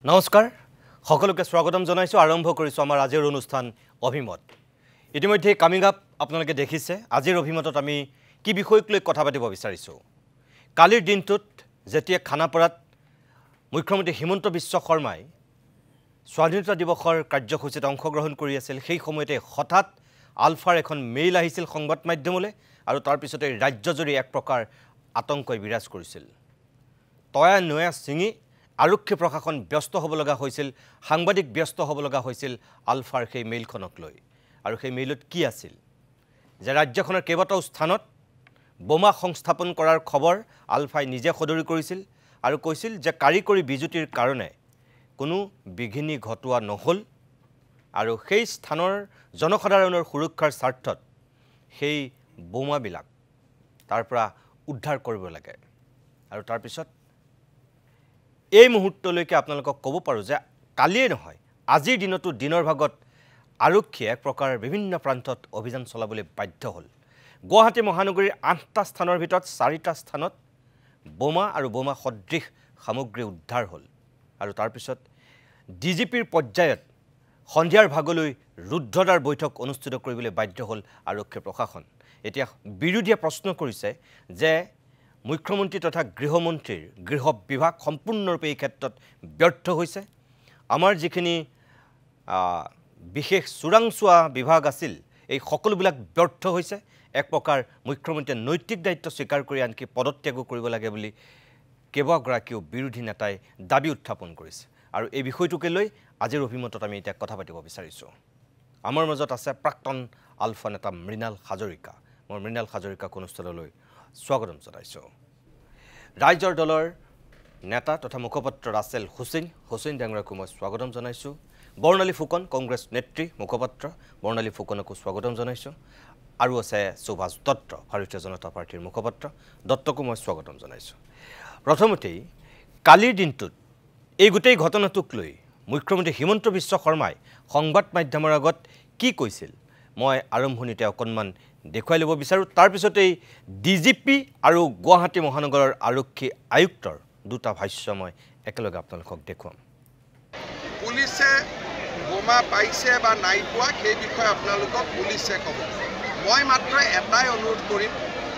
নমস্কাৰ সকলোকে স্বাগতম জনাইছো আৰম্ভ কৰিছো আমাৰ আজিৰ অনুষ্ঠান অভিমত ইতিমধ্যে কামিং আপ আপোনালোকে দেখিছে আজিৰ অভিমতত আমি কি বিষয়ক লৈ কথা পাতিব বিচাৰিছো কালিৰ দিনটোত যেতিয়া খানাপাৰাত মুখ্যমন্ত্ৰী হিমন্ত বিশ্ব শৰ্মাই স্বাধীনতা দিৱসৰ কাৰ্যসূচীত অংশগ্ৰহণ কৰি আছিল সেই সময়তে হঠাৎ আলফাৰ এখন মেইল আহিছিল সংবাদ মাধ্যমলৈ আৰু তাৰ পিছতে ৰাজ্যজুৰি এক প্ৰকাৰ আতংকই বিৰাজ কৰিছিল তয়া নয়া সিঙি আৰক্ষী প্ৰশাসন ব্যস্ত হ'ব লগা হৈছিল সাংবাদিক ব্যস্ত হ'ব লগা হৈছিল আলফাৰ সেই মেইলখনক লৈ আৰু সেই মেইলত কি আছিল যে ৰাজ্যখনৰ কেইবাটাও স্থানত বোমা সংস্থাপন কৰাৰ খবৰ আলফাই নিজে সদৰি কৰিছিল আৰু কৈছিল যে কাৰিকৰী বিজুতিৰ কাৰণে কোনো বিঘিনি ঘটোৱা নহল আৰু সেই স্থানৰ জনসাধাৰণৰ সুৰক্ষাৰ স্বাৰ্থত সেই বোমাবিলাক তাৰ পৰা উদ্ধাৰ কৰিব লাগে আৰু তাৰ পিছত এই মুহূৰ্তলৈকে আপোনালোকক ক'ব পাৰো যে কালিয়ে নহয় আজিৰ দিনতো দিনৰ ভাগত আৰক্ষীয়ে এক প্ৰকাৰ বিভিন্ন প্ৰান্তত অভিযান চলাবলৈ বাধ্য হ'ল গুৱাহাটী মহানগৰীৰ ৮টা স্থানৰ ভিতৰত ৪টা স্থানত বোমা আৰু বোমা সদৃশ সামগ্ৰী উদ্ধাৰ হ'ল আৰু তাৰ পিছত ডিজিপিৰ পৰ্যায়ত সন্ধিয়াৰ ভাগলৈ ৰুদ্ধদ্বাৰ বৈঠক অনুষ্ঠিত কৰিবলৈ বাধ্য হ'ল আৰক্ষী প্ৰশাসন এতিয়া বিৰোধীয়ে প্ৰশ্ন কৰিছে যে মুখ্যমন্ত্ৰী তথা গৃহমন্ত্ৰীৰ গৃহ বিভাগ সম্পূৰ্ণৰূপে এই ক্ষেত্ৰত ব্যৰ্থ হৈছে আমাৰ যিখিনি বিশেষ চোৰাংচোৱা বিভাগ আছিল এই সকলোবিলাক ব্যৰ্থ হৈছে এক প্ৰকাৰ মুখ্যমন্ত্ৰীয়ে নৈতিক দায়িত্ব স্বীকাৰ কৰি আনকি পদত্যাগো কৰিব লাগে বুলি কেইবাগৰাকীও বিৰোধী নেতাই দাবী উত্থাপন কৰিছে আৰু এই বিষয়টোকে লৈ আজিৰ অভিমতত আমি এতিয়া কথা পাতিব বিচাৰিছোঁ আমাৰ মাজত আছে প্ৰাক্তন আলফা নেতা মৃণাল হাজৰিকা মই মৃণাল হাজৰিকাক অনুষ্ঠানলৈ স্বাগতম জনাইছো ৰাইজৰ দলৰ নেতা তথা মুখপাত্ৰ ৰাছেল হুছেইন ডাঙৰীয়াকো মই স্বাগতম জনাইছো বৰ্ণালী ফুকন কংগ্ৰেছ নেত্ৰী মুখপাত্ৰ বৰ্ণালী ফুকনকো স্বাগতম জনাইছো আৰু আছে সুভাষ দত্ত ভাৰতীয় জনতা পাৰ্টিৰ মুখপাত্ৰ দত্তকো মই স্বাগতম জনাইছো প্ৰথমতেই কালিৰ দিনটোত এই গোটেই ঘটনাটোক লৈ মুখ্যমন্ত্ৰী হিমন্ত বিশ্ব শৰ্মাই সংবাদ মাধ্যমৰ আগত কি কৈছিল মই আৰম্ভণিতে অকণমান দেখুৱাই ল'ব বিচাৰোঁ তাৰ পিছতেই ডিজিপি আৰু গুৱাহাটী মহানগৰৰ আৰক্ষী আয়ুক্তৰ দুটা ভাষ্য মই একেলগে আপোনালোকক দেখুৱাম পুলিচে বোমা পাইছে বা নাই পোৱা সেই বিষয়ে আপোনালোকক পুলিচে ক'ব মই মাত্ৰ এটাই অনুৰোধ কৰিম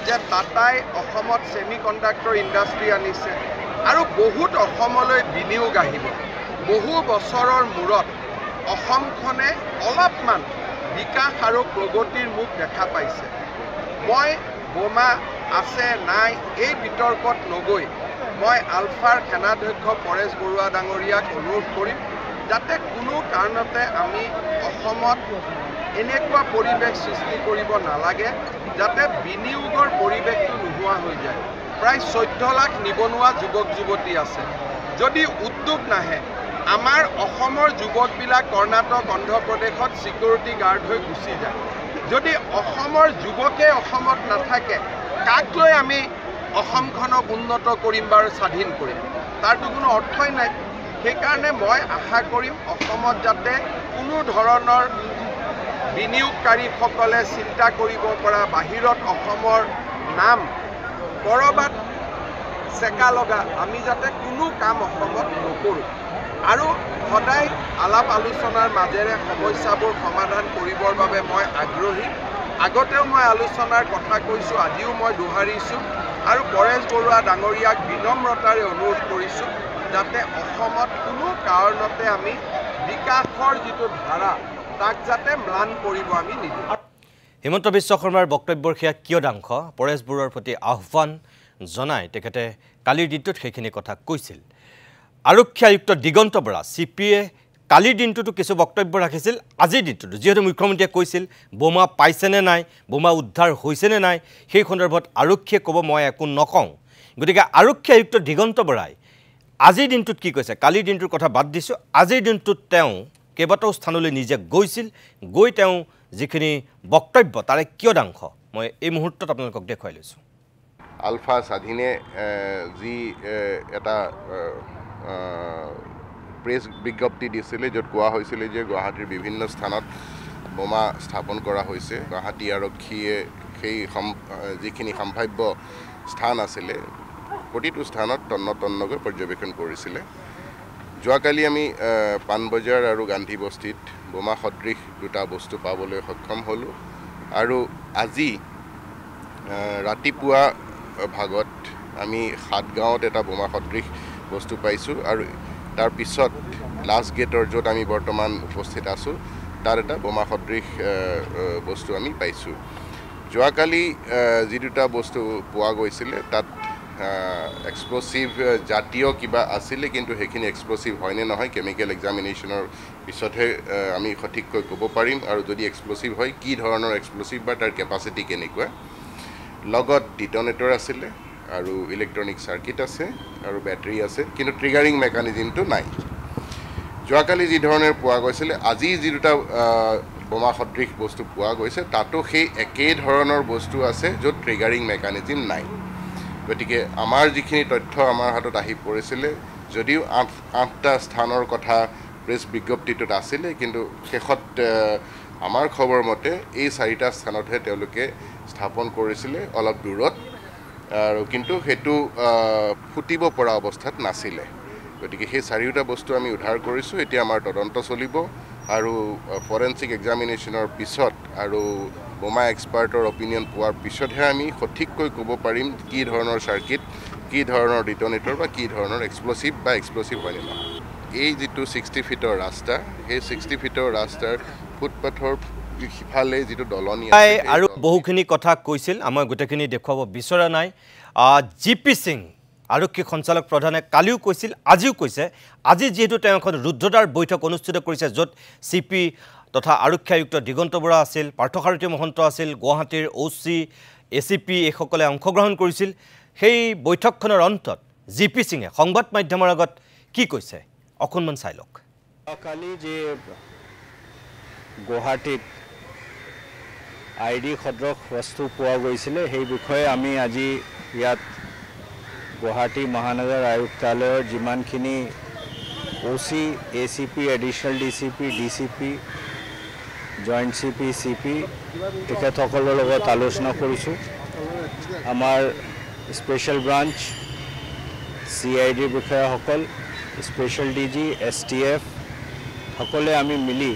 যে টাটাই অসমত ছেমি কণ্ডাক্টৰ ইণ্ডাষ্ট্ৰী আনিছে আৰু বহুত অসমলৈ বিনিয়োগ আহিব বহু বছৰৰ মূৰত অসমখনে অলপমান বিকাশ আৰু প্ৰগতিৰ মুখ দেখা পাইছে মই বোমা আছে নাই এই বিতৰ্কত নগৈ মই আলফাৰ সেনাধ্যক্ষ পৰেশ বৰুৱা ডাঙৰীয়াক অনুৰোধ কৰিম যাতে কোনো কাৰণতে আমি অসমত এনেকুৱা পৰিৱেশ সৃষ্টি কৰিব নালাগে যাতে বিনিয়োগৰ পৰিৱেশটো নোহোৱা হৈ যায় প্ৰায় 14 লাখ নিবনুৱা যুৱক যুৱতী আছে যদি উদ্যোগ নাহে আমাৰ অসমৰ যুৱকবিলাক কৰ্ণাটক অন্ধ্ৰপ্ৰদেশত সিকিউৰিটি গাৰ্ড হৈ গুচি যায় যদি অসমৰ যুৱকে অসমত নাথাকে কাক লৈ আমি অসমখনক উন্নত কৰিম বা স্বাধীন কৰিম তাৰতো কোনো অৰ্থই নাই সেইকাৰণে মই আশা কৰিম অসমত যাতে কোনো ধৰণৰ বিনিয়োগকাৰীসকলে চিন্তা কৰিব পৰা বাহিৰত অসমৰ নাম কৰবাত চেকা লগা আমি যাতে কোনো কাম অসমত নকৰোঁ আৰু সদায় আলাপ আলোচনাৰ মাজেৰে সমস্যাবোৰ সমাধান কৰিবৰ বাবে মই আগ্ৰহী আগতেও মই আলোচনাৰ কথা কৈছোঁ আজিও মই দোহাৰিছোঁ আৰু পৰেশ বৰুৱা ডাঙৰীয়াক বিনম্ৰতাৰে অনুৰোধ কৰিছোঁ যাতে অসমত কোনো কাৰণতে আমি বিকাশৰ যিটো ধাৰা তাক যাতে ম্লান কৰিব আমি নিদিওঁ হিমন্ত বিশ্ব শৰ্মাৰ বক্তব্যৰ সেয়া কিয়দাংশ পৰেশ বৰুৱাৰ প্ৰতি আহ্বান জনাই তেখেতে কালিৰ দিনটোত সেইখিনি কথা কৈছিল আৰক্ষী আয়ুক্ত দিগন্ত বৰা চিপিয়ে কালিৰ দিনটোতো কিছু বক্তব্য ৰাখিছিল আজিৰ দিনটোতো যিহেতু মুখ্যমন্ত্ৰীয়ে কৈছিল বোমা পাইছেনে নাই বোমা উদ্ধাৰ হৈছেনে নাই সেই সন্দৰ্ভত আৰক্ষীয়ে ক'ব মই একো নকওঁ গতিকে আৰক্ষী আয়ুক্ত দিগন্ত বৰাই আজিৰ দিনটোত কি কৈছে কালিৰ দিনটোৰ কথা বাদ দিছোঁ আজিৰ দিনটোত তেওঁ কেইবাটাও স্থানলৈ নিজে গৈছিল গৈ তেওঁ যিখিনি বক্তব্য তাৰে কিয়দাংশ মই এই মুহূৰ্তত আপোনালোকক দেখুৱাই লৈছোঁ আলফা স্বাধীনে যি এটা প্ৰেছ বিজ্ঞপ্তি দিছিলে য'ত কোৱা হৈছিলে যে গুৱাহাটীৰ বিভিন্ন স্থানত বোমা স্থাপন কৰা হৈছে গুৱাহাটী আৰক্ষীয়ে সেই যিখিনি সম্ভাৱ্য স্থান আছিলে প্ৰতিটো স্থানত তন্নকৈ পৰ্যবেক্ষণ কৰিছিলে যোৱাকালি আমি পাণবজাৰ আৰু গান্ধী বস্তিত বোমা সদৃশ দুটা বস্তু পাবলৈ সক্ষম হ'লোঁ আৰু আজি ৰাতিপুৱা ভাগত আমি সাতগাঁৱত এটা বোমা সদৃশ বস্তু পাইছোঁ আৰু তাৰ পিছত লাষ্ট গেটৰ য'ত আমি বৰ্তমান উপস্থিত আছোঁ তাত এটা বোমা সদৃশ বস্তু আমি পাইছোঁ যোৱাকালি যি দুটা বস্তু পোৱা গৈছিলে তাত এক্সপ্ল'চিভ জাতীয় কিবা আছিলে কিন্তু সেইখিনি এক্সপ্ল'চিভ হয়নে নহয় কেমিকেল এক্সামিনেশ্যনৰ পিছতহে আমি সঠিককৈ ক'ব পাৰিম আৰু যদি এক্সপ্ল'চিভ হয় কি ধৰণৰ এক্সপ্ল'চিভ বা তাৰ কেপাচিটি কেনেকুৱা লগত ডিটনেটৰ আছিলে আৰু ইলেক্ট্ৰনিক চাৰ্কিট আছে আৰু বেটাৰী আছে কিন্তু ট্ৰিগাৰিং মেকানিজমটো নাই যোৱাকালি যি ধৰণে পোৱা গৈছিলে আজি যি দুটা বোমা সদৃশ বস্তু পোৱা গৈছে তাতো সেই একেই ধৰণৰ বস্তু আছে য'ত ট্ৰিগাৰিং মেকানিজম নাই গতিকে আমাৰ যিখিনি তথ্য আমাৰ হাতত আহি পৰিছিলে যদিও আঠটা স্থানৰ কথা প্ৰেছ বিজ্ঞপ্তিটোত আছিলে কিন্তু শেষত আমাৰ খবৰ মতে এই চাৰিটা স্থানতহে তেওঁলোকে স্থাপন কৰিছিলে অলপ দূৰত আৰু কিন্তু সেইটো ফুটিব পৰা অৱস্থাত নাছিলে গতিকে সেই চাৰিওটা বস্তু আমি উদ্ধাৰ কৰিছোঁ এতিয়া আমাৰ তদন্ত চলিব আৰু ফৰেনচিক এক্সামিনেশ্যনৰ পিছত আৰু বোমা এক্সপাৰ্টৰ অপিনিয়ন পোৱাৰ পিছতহে আমি সঠিককৈ ক'ব পাৰিম কি ধৰণৰ চাৰ্কিট কি ধৰণৰ ডিটনেটৰ বা কি ধৰণৰ এক্সপ্ল'চিভ বা এক্সপ্ল'চিভ হয়নে নহয় এই যিটো 60 ফিটৰ ৰাস্তা সেই 60 ফিটৰ ৰাস্তাৰ ফুটপাথৰ সিফালে যিটো দলনি আৰু বহুখিনি কথা কৈছিল আমাৰ গোটেইখিনি দেখুৱাব বিচৰা নাই জিপি সিং আৰক্ষী সঞ্চালক প্ৰধানে কালিও কৈছিল আজিও কৈছে আজি যেহেতু তেওঁ এখন ৰুদ্ধদ্বাৰ বৈঠক অনুষ্ঠিত কৰিছে য'ত চিপি তথা আৰক্ষী আয়ুক্ত দিগন্ত বৰা আছিল পাৰ্থসাৰথী মহন্ত আছিল গুৱাহাটীৰ OC ACP এইসকলে অংশগ্ৰহণ কৰিছিল সেই বৈঠকখনৰ অন্তত জিপি সিঙে সংবাদ মাধ্যমৰ আগত কি কৈছে অকণমান চাই লওক কালি যে গুৱাহাটীত আইডি সদৃশ বস্তু পোৱা গৈছিলে সেই বিষয়ে আমি আজি ইয়াত গুৱাহাটী মহানগৰ আয়ুক্তালয়ৰ যিমানখিনি OC ACP additional DCP DCP joint CP CP তেখেতসকলৰ লগত আলোচনা কৰিছোঁ আমাৰ স্পেচিয়েল ব্ৰাঞ্চ CID বিষয়াসকল স্পেচিয়েল DG STF সকলে আমি মিলি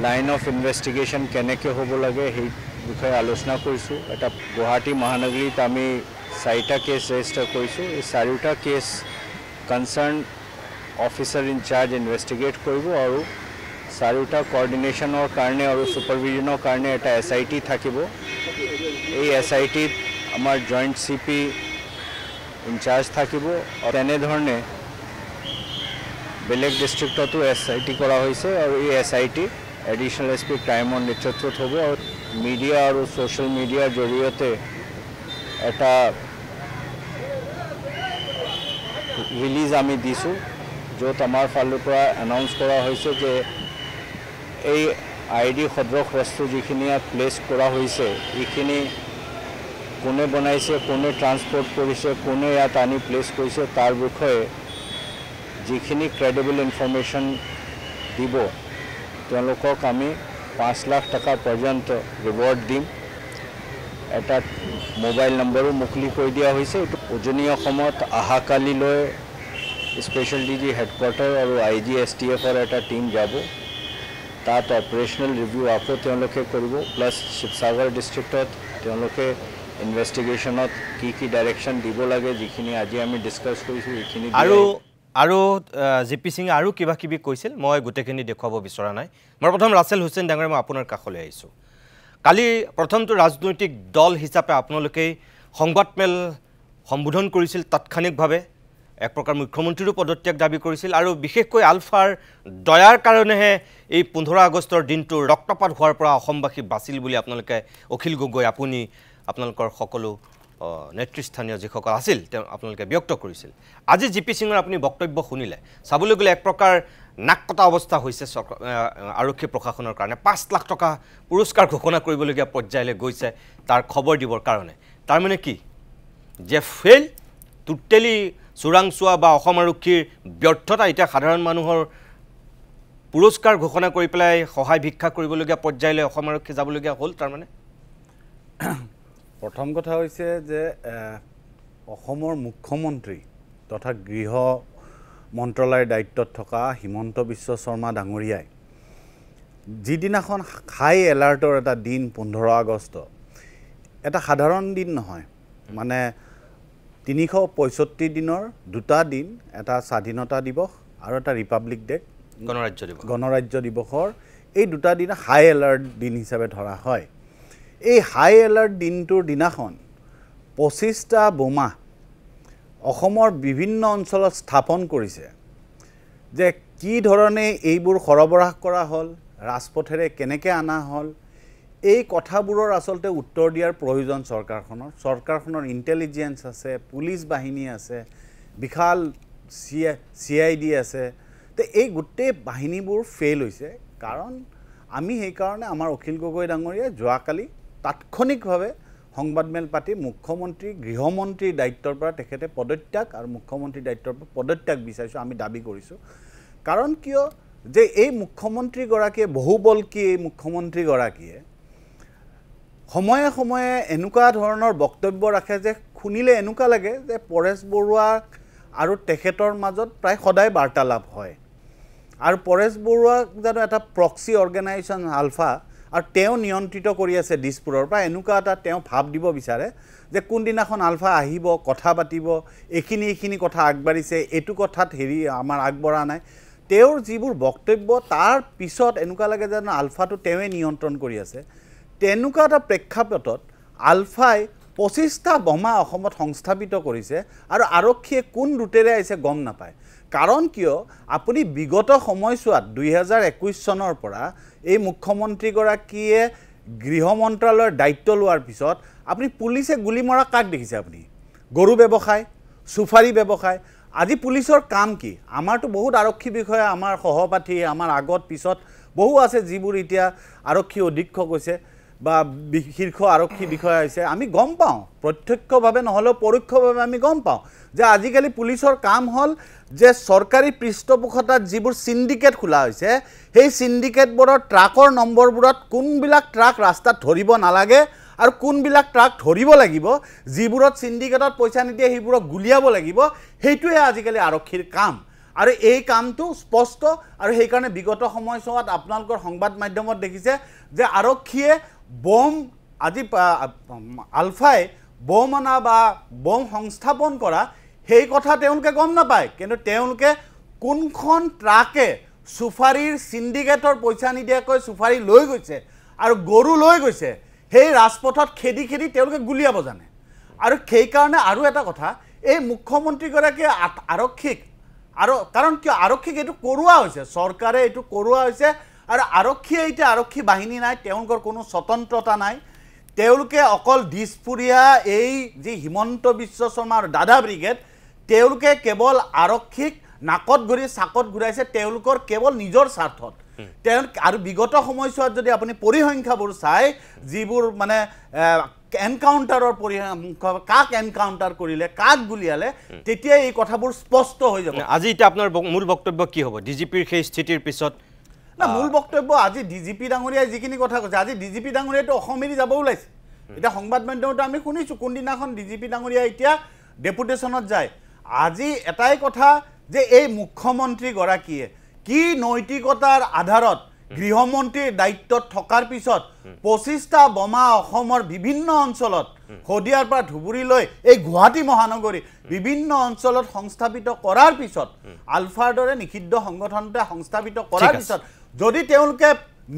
লাইন অফ ইনভেষ্টিগেশ্যন কেনেকৈ হ'ব লাগে সেই বিষয়ে আলোচনা কৰিছোঁ এটা গুৱাহাটী মহানগৰীত আমি 4টা কেছ ৰেজিষ্টাৰ কৰিছোঁ এই 4টা case concern officer incharge investigate কৰিব আৰু 4টা কোঅৰ্ডিনেশ্যনৰ কাৰণে আৰু ছুপাৰভিজনৰ কাৰণে এটা SIT থাকিব এই SITত আমাৰ জইণ্ট CP ইনচাৰ্জ থাকিব আৰু তেনেধৰণে বেলেগ ডিষ্ট্ৰিক্টতো SIT কৰা হৈছে আৰু এই SIT এডিশ্যনেল SP ক্ৰাইমৰ নেতৃত্বত হ'ব আৰু মিডিয়া আৰু ছ'চিয়েল মিডিয়াৰ জৰিয়তে এটা ৰিলিজ আমি দিছোঁ য'ত আমাৰ ফালৰ পৰা এনাউন্স কৰা হৈছে যে এই আইডি সদৃশ বস্তু যিখিনি ইয়াত প্লেচ কৰা হৈছে এইখিনি কোনে বনাইছে কোনে ট্ৰান্সপৰ্ট কৰিছে কোনে ইয়াত আনি প্লেচ কৰিছে তাৰ বিষয়ে যিখিনি ক্ৰেডিবল ইনফৰমেশ্যন দিব তেওঁলোকক আমি 5 লাখ টকা পৰ্যন্ত ৰিৱাৰ্ড দিম এটা মোবাইল নম্বৰো মুকলি কৰি দিয়া হৈছে উজনি অসমত অহাকালিলৈ স্পেচিয়েল DG হেডকোৱাৰ্টাৰ আৰু IG STFৰ এটা টীম যাব তাত অপাৰেশ্যনেল ৰিভিউ আকৌ তেওঁলোকে কৰিব প্লাছ শিৱসাগৰ ডিষ্ট্ৰিক্টত তেওঁলোকে ইনভেষ্টিগেশ্যনত কি ডাইৰেকশ্যন দিব লাগে যিখিনি আজি আমি ডিছকাছ কৰিছোঁ এইখিনি আৰু জিপি সিঙে আৰু কিবা কিবি কৈছিল মই গোটেইখিনি দেখুৱাব বিচৰা নাই মই প্ৰথম ৰাছেল হুছেইন ডাঙৰীয়া মই আপোনাৰ কাষলৈ আহিছোঁ কালি প্ৰথমটো ৰাজনৈতিক দল হিচাপে আপোনালোকে সংবাদমেল সম্বোধন কৰিছিল তাৎক্ষণিকভাৱে এক প্ৰকাৰ মুখ্যমন্ত্ৰীৰো পদত্যাগ দাবী কৰিছিল আৰু বিশেষকৈ আলফাৰ দয়াৰ কাৰণেহে এই 15 আগষ্টৰ দিনটো ৰক্তপাত হোৱাৰ পৰা অসমবাসী বাছিল বুলি আপোনালোকে অখিল গগৈ আপুনি আপোনালোকৰ সকলো নেতৃস্থানীয় যিসকল আছিল তেওঁ আপোনালোকে ব্যক্ত কৰিছিল আজি জিপি সিঙৰ আপুনি বক্তব্য শুনিলে চাবলৈ গ'লে এক প্ৰকাৰ নাককটা অৱস্থা হৈছে আৰক্ষী প্ৰশাসনৰ কাৰণে 5 লাখ টকা পুৰস্কাৰ ঘোষণা কৰিবলগীয়া পৰ্যায়লৈ গৈছে তাৰ খবৰ দিবৰ কাৰণে তাৰ মানে কি যে ফেইল টোটেলি চোৰাংচোৱা বা অসম আৰক্ষীৰ ব্যৰ্থতা এতিয়া সাধাৰণ মানুহৰ পুৰস্কাৰ ঘোষণা কৰি পেলাই সহায় ভিক্ষা কৰিবলগীয়া পৰ্যায়লৈ অসম আৰক্ষী যাবলগীয়া হ'ল তাৰ মানে প্ৰথম কথা হৈছে যে অসমৰ মুখ্যমন্ত্ৰী তথা গৃহ মন্ত্ৰালয়ৰ দায়িত্বত থকা হিমন্ত বিশ্ব শৰ্মা ডাঙৰীয়াই যিদিনাখন হাই এলাৰ্টৰ এটা দিন 15 আগষ্ট এটা সাধাৰণ দিন নহয় মানে 365 দিনৰ দুটা দিন এটা স্বাধীনতা দিৱস আৰু এটা ৰিপাব্লিক ডে গণৰাজ্য দিৱসৰ এই দুটা দিন হাই এলাৰ্ট দিন হিচাপে ধৰা হয় এই হাই এলাৰ্ট দিনটোৰ দিনাখন 25টা বোমা অসমৰ বিভিন্ন অঞ্চলত স্থাপন কৰিছে যে কি ধৰণে এইবোৰ সৰবৰাহ কৰা হ'ল ৰাজপথেৰে কেনেকৈ আনা হ'ল এই কথাবোৰৰ আসলতে উত্তৰ দিয়াৰ প্ৰয়োজন চৰকাৰখনৰ ইন্টেলিজেন্স আছে পুলিচ বাহিনী আছে বিশাল CID আছে তে এই গোটেই বাহিনীবোৰ ফেইল হৈছে কাৰণ আমি সেই কাৰণে আমাৰ অখিল গগৈ ডাঙৰীয়া যোৱাকালি তাৎক্ষণিকভাৱে সংবাদমেল পাতি মুখ্যমন্ত্ৰী গৃহমন্ত্ৰীৰ দায়িত্বৰ পৰা তেখেতে পদত্যাগ আৰু মুখ্যমন্ত্ৰীৰ দায়িত্বৰ পৰা পদত্যাগ বিচাৰিছো আমি দাবী কৰিছো কাৰণ কিয় যে এই মুখ্যমন্ত্ৰী গৰাকীয়ে বহুবলকী এই মুখ্যমন্ত্ৰী গৰাকীয়ে সময়ে সময়ে এনেকুৱা ধৰণৰ বক্তব্য ৰাখে যে শুনিলে এনেকুৱা লাগে যে পৰেশ বৰুৱা আৰু তেখেতৰ মাজত প্ৰায় সদায় বাৰ্তালাপ হয় আৰু পৰেশ বৰুৱা জানো এটা প্ৰক্সি অৰ্গেনাইজেশ্যন আলফা আৰু তেওঁ নিয়ন্ত্ৰিত কৰি আছে দিছপুৰৰ পৰা এনেকুৱা এটা তেওঁ ভাব দিব বিচাৰে যে কোনদিনাখন আলফা আহিব কথা পাতিব এইখিনি কথা আগবাঢ়িছে এইটো কথাত হেৰি আমাৰ আগবঢ়া নাই তেওঁৰ যিবোৰ বক্তব্য তাৰ পিছত এনেকুৱা লাগে যেন আলফাটো তেওঁৱে নিয়ন্ত্ৰণ কৰি আছে তেনেকুৱা এটা প্ৰেক্ষাপটত আলফাই 25টা বোমা অসমত সংস্থাপিত কৰিছে আৰু আৰক্ষীয়ে কোন ৰুটেৰে আহিছে গম নাপায় কাৰণ কিয় আপুনি বিগত সময়ছোৱাত 2021 চনৰ পৰা এই মুখ্যমন্ত্ৰী গৰাকীয়ে গৃহ মন্ত্ৰালয়ৰ দায়িত্ব লোৱাৰ পিছত আপুনি পুলিচে গুলি মৰা কাক দেখিছে আপুনি গৰু ব্যৱসায় সুফাৰী ব্যৱসায় আজি পুলিচৰ কাম কি আমাৰটো বহুত আৰক্ষী বিষয়া আমাৰ সহপাঠী আমাৰ আগত পিছত বহু আছে যিবোৰ এতিয়া আৰক্ষী অধীক্ষক হৈছে বা শীৰ্ষ আৰক্ষী বিষয়া হৈছে আমি গম পাওঁ প্ৰত্যক্ষভাৱে নহলেও পৰোক্ষভাৱে আমি গম পাওঁ যে আজিকালি পুলিচৰ কাম হল যে চৰকাৰী পৃষ্ঠপোষকতাত যিবোৰ সিন্ডিকেট খোলা হৈছে সেই সিন্ডিকেটবোৰৰ ট্ৰাকৰ নম্বৰবোৰত কোনবিলাক ট্ৰাক ৰাস্তাত ধৰিব নালাগে আৰু কোনবিলাক ট্ৰাক ধৰিব লাগিব যিবোৰত সিন্ডিকেটত পইচা নিদিয়ে সেইবোৰক গুলিয়াব লাগিব সেইটোৱে আজিকালি আৰক্ষীৰ কাম আৰু এই কামটো স্পষ্ট আৰু সেই কাৰণে বিগত সময়ছোৱাত আপোনালোকৰ সংবাদ মাধ্যমত দেখিছে যে আৰক্ষীয়ে বম আজি আলফাই বম আনা বা বম সংস্থাপন কৰা সেই কথা তেওঁলোকে গম নাপায় কিন্তু তেওঁলোকে কোনখন ট্ৰাকে সুফাৰীৰ সিন্ডিকেটৰ পইচা নিদিয়াকৈ সুফাৰী লৈ গৈছে আৰু গৰু লৈ গৈছে সেই ৰাজপথত খেদি তেওঁলোকে গুলিয়াব জানে আৰু সেই কাৰণে আৰু এটা কথা এই মুখ্যমন্ত্ৰী গৰাকীয়ে আৰক্ষীক আৰু কাৰণ কি আৰক্ষীক এইটো কৰোৱা হৈছে চৰকাৰে এইটো কৰোৱা হৈছে আৰু আৰক্ষীয়ে এতিয়া আৰক্ষী বাহিনী নাই তেওঁলোকৰ কোনো স্বতন্ত্ৰতা নাই তেওঁলোকে অকল দিছপুৰীয়া এই যি হিমন্ত বিশ্ব শৰ্মা আৰু দাদা ব্ৰিগেড তেওঁলোকে কেৱল আৰক্ষীক নাকত ঘূৰি চাকত ঘূৰাইছে তেওঁলোকৰ কেৱল নিজৰ স্বাৰ্থত আৰু বিগত সময়ছোৱাত যদি আপুনি পৰিসংখ্যাবোৰ চাই যিবোৰ মানে এনকাউন্টাৰৰ কাক এনকাউন্টাৰ কৰিলে কাক গুলিয়ালে তেতিয়া এই কথাবোৰ স্পষ্ট হৈ যাব আজি এতিয়া আপোনাৰ মূল বক্তব্য কি হ'ব ডিজিপিৰ সেই স্থিতিৰ পিছত না মূল বক্তব্য আজি ডিজিপি ডাঙৰীয়াই যিখিনি কথা কৈছে আজি ডিজিপি ডাঙৰীয়াটো অসম এৰি যাব ওলাইছে এতিয়া সংবাদ মাধ্যমত আমি শুনিছো কোনদিনাখন ডিজিপি ডাঙৰীয়া এতিয়া ডেপুটেশ্যনত যায় আজি এটাই কথা যে এই মুখ্যমন্ত্ৰী গৰাকীয়ে কি নৈতিকতাৰ আধাৰত গৃহমন্ত্ৰীৰ দায়িত্বত থকাৰ পিছত 25টা বোমা অসমৰ বিভিন্ন অঞ্চলত হদিয়াৰ পৰা ধুবুৰীলৈ এই গুৱাহাটী মহানগৰী বিভিন্ন অঞ্চলত সংস্থাপিত কৰাৰ পিছত আলফাৰ দৰে নিষিদ্ধ সংগঠনতে সংস্থাপিত কৰাৰ পিছত যদি তেওঁলোকে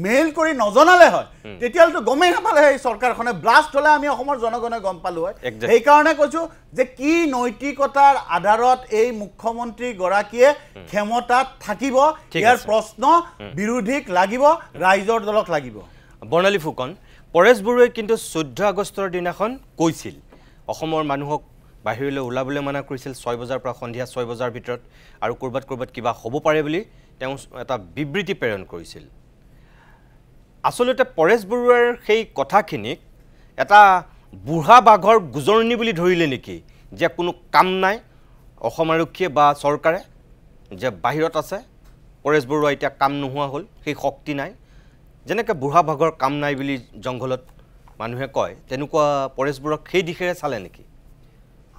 মেইল কৰি নজনালে হয় তেতিয়ালটো গমেই নাপালে এই চৰকাৰখনে ব্লাষ্ট হলে আমি অসমৰ জনগণে গম পালো হয় এই কাৰণে কৈছো যে কি নৈতিকতাৰ আধাৰত এই মুখ্যমন্ত্ৰী গৰাকীয়ে ক্ষমতাত থাকিব ইয়াৰ প্ৰশ্ন বিৰোধীক লাগিব ৰাইজৰ দলক লাগিব বৰ্ণালী ফুকন পৰেশ বৰুৱাই কিন্তু 14 আগষ্টৰ দিনাখন কৈছিল অসমৰ মানুহক বাহিৰলৈ ওলাবলৈ মানা কৰিছিল 6 বজাৰ পৰা সন্ধিয়া 6 বজাৰ ভিতৰত আৰু কৰবাত কিবা হ'ব পাৰে বুলি তেওঁ এটা বিবৃতি প্ৰেৰণ কৰিছিল আসলতে পৰেশ বৰুৱাৰ সেই কথাখিনিক এটা বুঢ়া বাঘৰ গুজৰণি বুলি ধৰিলে নেকি যে কোনো কাম নাই অসম আৰক্ষীয়ে বা চৰকাৰে যে বাহিৰত আছে পৰেশ বৰুৱা এতিয়া কাম নোহোৱা হ'ল সেই শক্তি নাই যেনেকৈ বুঢ়া বাঘৰ কাম নাই বুলি জংঘলত মানুহে কয় তেনেকুৱা পৰেশ বৰুৱাক সেই দিশেৰে চালে নেকি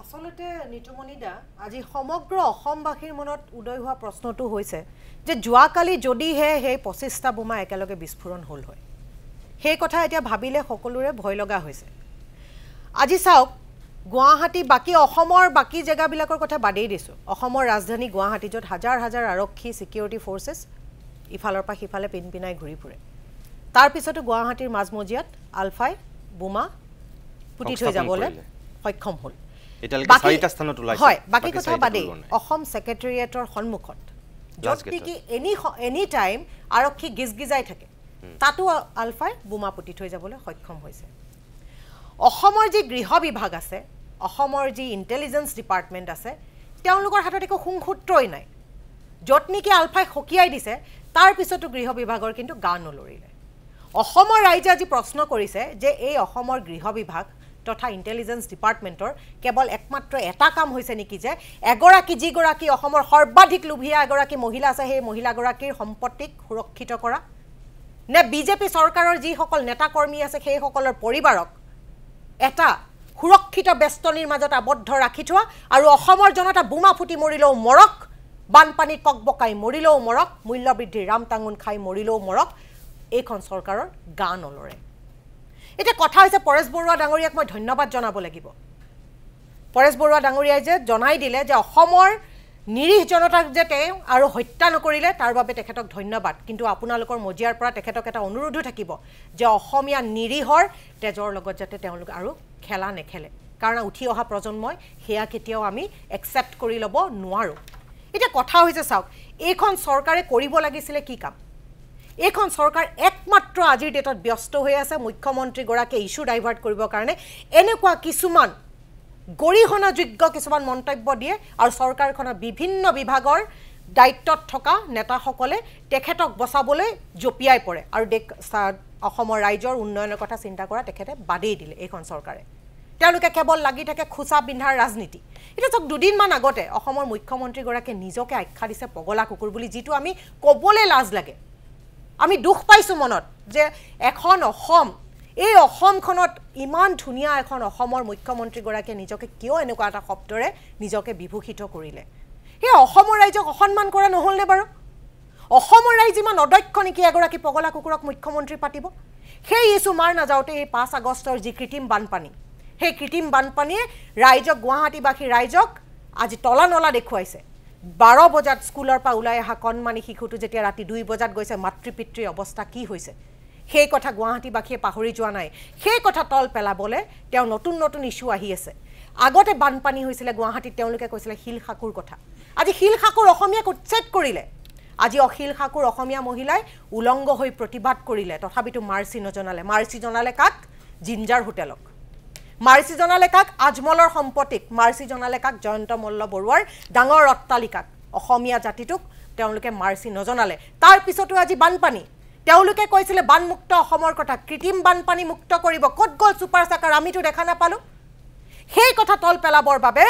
আসলতে নিতুমণি দা আজি সমগ্ৰ অসমবাসীৰ মনত উদয় হোৱা প্ৰশ্নটো হৈছে যে যোৱাকালি যদিহে সেই 25টা বোমা একেলগে বিস্ফোৰণ হ'ল হয় সেই কথা এতিয়া ভাবিলে সকলোৰে ভয় লগা হৈছে আজি চাওক গুৱাহাটী বাকি অসমৰ বাকি জেগাবিলাকৰ কথা বাদেই দিছো অসমৰ ৰাজধানী গুৱাহাটী যত হাজাৰ হাজাৰ আৰক্ষী সিকিউৰিটি ফোৰ্সেস ইফালৰ পৰা সিফালে পিনপিনাই ঘূৰি ফুৰে তাৰ পিছতো গুৱাহাটীৰ মাজমজিয়াত আলফাই বোমা পুতি থৈ যাবলৈ সক্ষম হ'ল এতিয়ালৈকে 4টা স্থানত ওলাইছে হয় বাকি কথা বাদেই অসম সেক্ৰেটাৰিয়েটৰ সন্মুখত যত কি এনি টাইম আৰক্ষী গিজগিজাই থাকে তাতো আলফাই বোমা পুতি থৈ যাবলৈ সক্ষম হৈছে অসমৰ যি গৃহ বিভাগ আছে অসমৰ যি ইন্টেলিজেন্স ডিপাৰ্টমেন্ট আছে তেওঁলোকৰ হাতত একো সংসূত্ৰই নাই যত নেকি আলফাই হকিয়াই দিছে তাৰ পিছতো গৃহ বিভাগৰ কিন্তু গা নলৰিলে অসমৰ ৰাইজে আজি প্ৰশ্ন কৰিছে যে এই অসমৰ গৃহ বিভাগ তথা ইন্টেলিজেন্স ডিপাৰ্টমেন্টৰ কেৱল একমাত্ৰ এটা কাম হৈছে নেকি যে এগৰাকী যিগৰাকী অসমৰ সৰ্বাধিক লোভিয়া এগৰাকী মহিলা আছে সেই মহিলাগৰাকীৰ সম্পত্তিক সুৰক্ষিত কৰা নে বিজেপি চৰকাৰৰ যি সকল নেতা কৰ্মী আছে সেই সকলৰ পৰিবাৰক এটা সুৰক্ষিত বেষ্টনীৰ মাজত আবদ্ধ ৰাখি থোৱা আৰু অসমৰ জনতা বোমা ফুটি মৰিলেও মৰক বানপানীত ককবকাই মৰিলেও মৰক মূল্য বৃদ্ধিৰ ৰাম টাঙুন খাই মৰিলেও মৰক এইখন চৰকাৰৰ গা নলৰে এটা কথা হৈছে পৰেশ বৰুৱা ডাঙৰীয়াক মই ধন্যবাদ জনাব লাগিব পৰেশ বৰুৱা ডাঙৰীয়াই যে জনাই দিলে যে অসমৰ নিৰীহ জনতাক যে তেওঁ আৰু হত্যা নকৰিলে তাৰ বাবে তেখেতক ধন্যবাদ কিন্তু আপোনালোকৰ মজিয়াৰ পৰা তেখেতক এটা অনুৰোধ থাকিব যে অসমীয়া নিৰীহৰ তেজৰ লগত যাতে তেওঁলোক আৰু খেলা নেখেলে কাৰণ উঠি অহা প্ৰজন্মই হেয়া কেতিয়াও আমি একসেপ্ট কৰি লব নোৱাৰো এটা কথা হৈছে চাওক এইখন চৰকাৰে কৰিব লাগিছিল কি কাম এইখন চৰকাৰ একমাত্ৰ আজিৰ ডেটত ব্যস্ত হৈ আছে মুখ্যমন্ত্ৰী গৰাকী ইস্যু ডাইভাৰ্ট কৰিবৰ কাৰণে এনেকুৱা কিছুমান গৰিহণাযোগ্য কিছুমান মন্তব্য দিয়ে আৰু চৰকাৰখনৰ বিভিন্ন বিভাগৰ দায়িত্বত থকা নেতাসকলে তেখেতক বচাবলৈ জপিয়াই পৰে আৰু অসমৰ ৰাইজৰ উন্নয়নৰ কথা চিন্তা কৰা তেখেতে বাদেই দিলে এইখন চৰকাৰে তেওঁলোকে কেৱল লাগি থাকে খুচা বিন্ধাৰ ৰাজনীতি এটা চক দুদিনমান আগতে অসমৰ মুখ্যমন্ত্ৰী গৰাকীয়ে নিজকে আখ্যা দিছে পগলা কুকুৰ বুলি যিটো আমি ক'বলৈ লাজ লাগে আমি দুখ পাইছো মনত যে এখন অসম এই অসমখনত ইমান ধুনিয়া এখন অসমৰ মুখ্যমন্ত্ৰী গৰাকীয়ে নিজকে কিয় এনেকুৱা এটা শব্দৰে নিজকে বিভূষিত কৰিলে এই অসমৰ ৰাইজক অসন্মান কৰা নহলনে বাৰু অসমৰ ৰাইজ ইমান অদক্ষ নেকি এগৰাকী পগলা কুকুৰক মুখ্যমন্ত্ৰী পাতিব সেই ইছু মাৰ নাযাওঁতে এই 5 আগষ্টৰ যি কৃত্ৰিম বানপানী সেই কৃত্ৰিম বানপানীয়ে ৰাইজক গুৱাহাটীবাসী ৰাইজক আজি তলা নলা দেখুৱাইছে 12 বজাত স্কুলৰ পৰা ওলাই অহা কণমানি শিশুটো যেতিয়া ৰাতি 2 বজাত গৈছে মাতৃপিতৃৰ অৱস্থা কি হৈছে সেই কথা গুৱাহাটীবাসীয়ে পাহৰি যোৱা নাই সেই কথা তল পেলাবলে তেওঁ নতুন নতুন ইস্যু আহি আছে আগতে বানপানী হৈছিল গুৱাহাটীত তেওঁলোকে কৈছিল হিল খাকুৰ কথা আজি হিল খাকুৰ অসমীয়াক উচ্ছেদ কৰিলে আজি অখিল খাকুৰ অসমীয়া মহিলাই উলংগ হৈ প্ৰতিবাদ কৰিলে তথাপিতো মাৰ্চি জনালে কাক জিঞ্জাৰ হোটেলক মাৰ্চি জনালে কাক আজমলৰ সম্পত্তিক মাৰ্চি জনালে কাক জয়ন্ত মল্ল বৰুৱাৰ ডাঙৰ অট্টালিকাক অসমীয়া জাতিটোক তেওঁলোকে মাৰ্চি নজনালে তাৰ পিছতো আজি বানপানী তেওঁলোকে কৈছিল বানমুক্ত অসমৰ কথা কৃত্ৰিম বানপানী মুক্ত কৰিব কত গল সুপাৰ সাকাৰ আমিতো দেখা নাপালো সেই কথা তল পেলাবৰ বাবে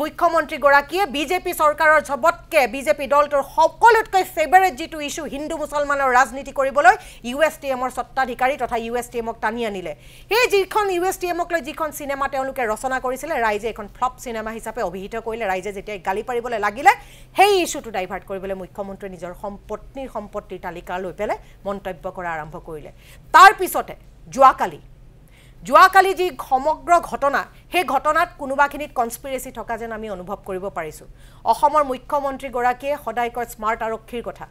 মুখ্যমন্ত্ৰী গৰাকীয়ে বিজেপি চৰকাৰৰ ঝবতকে বিজেপি দলটোৰ সকলোতকৈ ফেভাৰিট যেটো ইস্যু হিন্দু মুছলমানৰ ৰাজনীতি কৰিবলৈ ইউএছটিএমৰ সত্তাধিকাৰী তথা ইউএছটিএমক টানি আনিলে এই যিখন ইউএছটিএমক লৈ যিখন সিনেমা তেওঁলোকে ৰচনা কৰিছিল ৰাইজে এখন ফ্লপ সিনেমা হিচাপে অভিহিত কৰিলে ৰাইজে যেতিয়া গালি পাৰিবলৈ লাগিলে সেই ইস্যুটো ডাইভাৰ্ট কৰিবলৈ মুখ্যমন্ত্ৰী নিজৰ সম্পত্তিৰ তালিকা লৈ পেলে মন্তব্য কৰা আৰম্ভ কৰিলে তাৰ পিছতে যোৱাকালি যি সমগ্ৰ ঘটনা সেই ঘটনাত কোনোবাখিনিত কনস্পিৰেসি থকা যেন আমি অনুভৱ কৰিব পাৰিছো অসমৰ মুখ্যমন্ত্ৰী গৰাকীয়ে সদায় কয় স্মাৰ্ট আৰক্ষীৰ কথা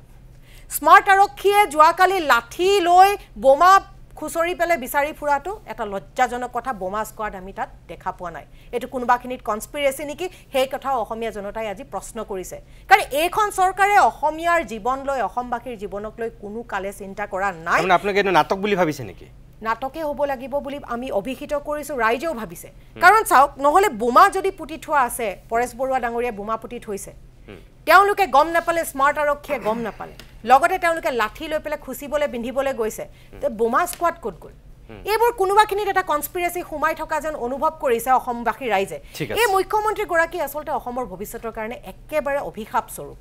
স্মাৰ্ট আৰক্ষীয়ে যোৱাকালি লাঠি লৈ বোমা খুচৰি পেলে বিচাৰি ফুৰাটো এটা লজ্জাজনক কথা বোমা স্কোৱাড আমি তাত দেখা পোৱা নাই এটো কোনোবাখিনিত কনস্পিৰেসি নেকি সেই কথা অসমীয়া জনতাই আজি প্ৰশ্ন কৰিছে কাৰণ এইখন চৰকাৰে অসমীয়াৰ জীৱন লৈ অসমবাসীৰ জীৱনক লৈ কোনো কালে চিন্তা কৰা নাই মানে আপোনালোকে এটো নাটক বুলি ভাবিছে নেকি নাটকে হ'ব লাগিব বুলি আমি অভিহিত কৰিছো ৰাইজেও ভাবিছে কাৰণ চাওক নহলে বোমা যদি পুতি থোৱা আছে পৰেশ বৰুৱা ডাঙৰীয়া বোমা পুতি থৈছে তেওঁলোকে গম নাপালে স্মাৰ্ট আৰক্ষীয়ে গম নাপালে লগতে তেওঁলোকে লাঠি লৈ পেলে খুচিবলৈ বিন্ধিবলৈ গৈছে তে বোমা স্কোৱাড ক'ত গ'ল এইবোৰ কোনোবাখিনিত এটা কনস্পিৰেসি সোমাই থকা যেন অনুভৱ কৰিছে অসমবাসী ৰাইজে এই মুখ্যমন্ত্ৰী গৰাকী আসলতে অসমৰ ভৱিষ্যতৰ কাৰণে একেবাৰে অভিশাপ স্বৰূপ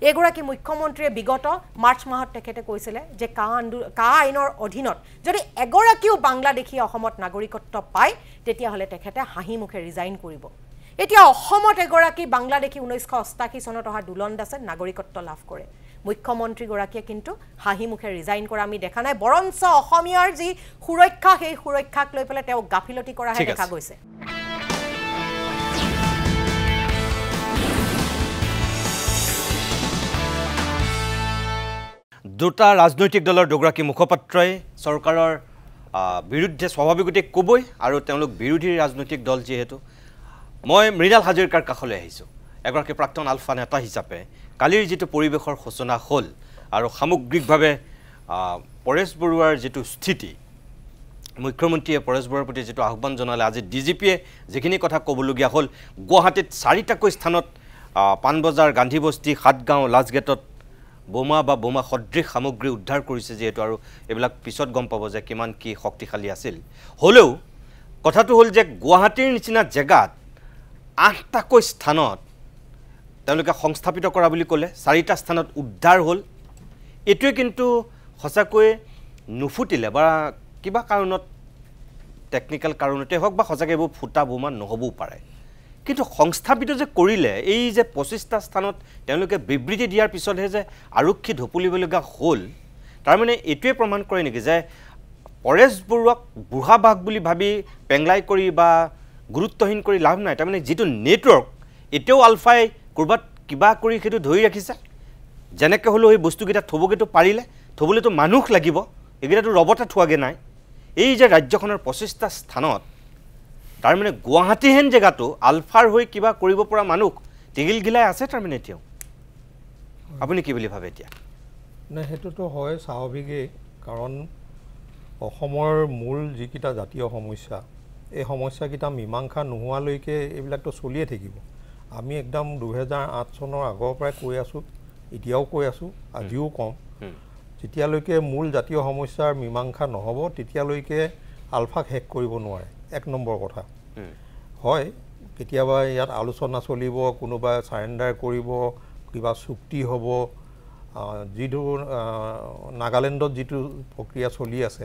এগৰাকী মুখ্যমন্ত্ৰীয়ে বিগত মাৰ্চ মাহত তেখেতে কৈছিল যে কা আইনৰ অধীনত যদি এগৰাকীও বাংলাদেশী অসমত নাগৰিকত্ব পায় তেতিয়া হলে তেখেতে হাঁহি মুখে ৰিজাইন কৰিব এতিয়া অসমত এগৰাকী বাংলাদেশী 1988 চনত অহা দুলন দাসে নাগৰিকত্ব লাভ কৰে মুখ্যমন্ত্ৰীগৰাকীয়ে কিন্তু হাঁহি মুখে ৰিজাইন কৰা আমি দেখা নাই বৰঞ্চ অসমীয়াৰ যি সুৰক্ষা সেই সুৰক্ষাক লৈ পেলাই তেওঁ গাফিলতি কৰাহে দেখা গৈছে দুটা ৰাজনৈতিক দলৰ দুগৰাকী মুখপাত্ৰই চৰকাৰৰ বিৰুদ্ধে স্বাভাৱিকতে ক'বই আৰু তেওঁলোক বিৰোধী ৰাজনৈতিক দল যিহেতু মই মৃণাল হাজৰিকাৰ কাষলৈ আহিছোঁ এগৰাকী প্ৰাক্তন আলফা নেতা হিচাপে কালিৰ যিটো পৰিৱেশৰ সূচনা হ'ল আৰু সামগ্ৰিকভাৱে পৰেশ বৰুৱাৰ যিটো স্থিতি মুখ্যমন্ত্ৰীয়ে পৰেশ বৰুৱাৰ প্ৰতি যিটো আহ্বান জনালে আজি ডিজিপিয়ে যিখিনি কথা ক'বলগীয়া হ'ল গুৱাহাটীত 4টাকৈ স্থানত পাণবজাৰ গান্ধীবস্তি সাতগাঁও লাজগেটত বোমা বা বোমা সদৃশ সামগ্ৰী উদ্ধাৰ কৰিছে যিহেতু আৰু এইবিলাক পিছত গম পাব যে কিমান কি শক্তিশালী আছিল হ'লেও কথাটো হ'ল যে গুৱাহাটীৰ নিচিনা জেগাত 8টাকৈ স্থানত তেওঁলোকে সংস্থাপিত কৰা বুলি ক'লে 4টা স্থানত উদ্ধাৰ হ'ল এইটোৱে কিন্তু সঁচাকৈ নুফুটিলে বা কিবা কাৰণত টেকনিক্যাল কাৰণতে হওক বা সঁচাকৈ এইবোৰ ফুটা বোমা নহ'বও পাৰে কিন্তু সংস্থাপিত যে কৰিলে এই যে 25টা স্থানত তেওঁলোকে বিবৃতি দিয়াৰ পিছতহে যে আৰক্ষী ঢপুলিবলগা হ'ল তাৰমানে এইটোৱে প্ৰমাণ কৰে নেকি যে পৰেশ বৰুৱাক বুঢ়া বাঘ বুলি ভাবি পেংলাই কৰি বা গুৰুত্বহীন কৰি লাভ নাই তাৰমানে যিটো নেটৱৰ্ক এতিয়াও আলফাই ক'ৰবাত কিবা কৰি সেইটো ধৰি ৰাখিছে যেনেকৈ হ'লেও এই বস্তুকেইটা থ'বগৈতো পাৰিলে থ'বলৈতো মানুহ লাগিব এইকেইটাতো ৰবটে থোৱাগৈ নাই এই যে ৰাজ্যখনৰ 25টা স্থানত তাৰমানে গুৱাহাটীহেন জেগাটো আলফাৰ হৈ কিবা কৰিব পৰা মানুহ টিগিল গিলাই আছে তাৰমানে এতিয়াও আপুনি কি বুলি ভাবে এতিয়া নাই সেইটোতো হয় স্বাভাৱিকেই কাৰণ অসমৰ মূল যিকেইটা জাতীয় সমস্যা এই সমস্যাকেইটা মীমাংসা নোহোৱালৈকে এইবিলাকতো চলিয়ে থাকিব আমি একদম 2008 চনৰ আগৰ পৰাই কৈ আছোঁ এতিয়াও কৈ আছোঁ আজিও কম যেতিয়ালৈকে মূল জাতীয় সমস্যাৰ মীমাংসা নহ'ব তেতিয়ালৈকে আলফাক শেষ কৰিব নোৱাৰে এক নম্বৰ কথা হয় কেতিয়াবা ইয়াত আলোচনা চলিব কোনোবা সাৰেণ্ডাৰ কৰিব কিবা চুক্তি হ'ব যিটো নাগালেণ্ডত যিটো প্ৰক্ৰিয়া চলি আছে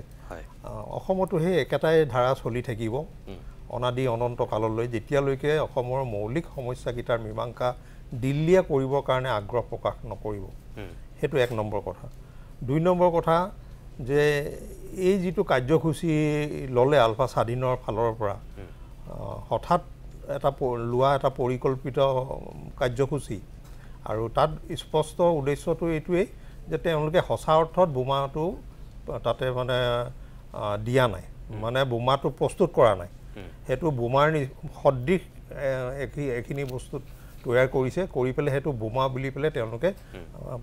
অসমতো সেই একেটাই ধাৰা চলি থাকিব অনাদি অনন্ত কাললৈ যেতিয়ালৈকে অসমৰ মৌলিক সমস্যাকেইটাৰ মীমাংসা দিল্লীয়ে কৰিবৰ কাৰণে আগ্ৰহ প্ৰকাশ নকৰিব সেইটো এক নম্বৰ কথা 2 নম্বৰ কথা যে এই যিটো কাৰ্যসূচী ল'লে আলফা স্বাধীনৰ ফালৰ পৰা হঠাৎ এটা লোৱা এটা পৰিকল্পিত কাৰ্যসূচী আৰু তাত স্পষ্ট উদ্দেশ্যটো এইটোৱেই যে তেওঁলোকে সঁচা অৰ্থত বোমাটো তাতে মানে দিয়া নাই মানে বোমাটো প্ৰস্তুত কৰা নাই সেইটো বোমাৰ সদৃশ এখিনি বস্তু তৈয়াৰ কৰিছে কৰি পেলাই সেইটো বোমা বুলি পেলাই তেওঁলোকে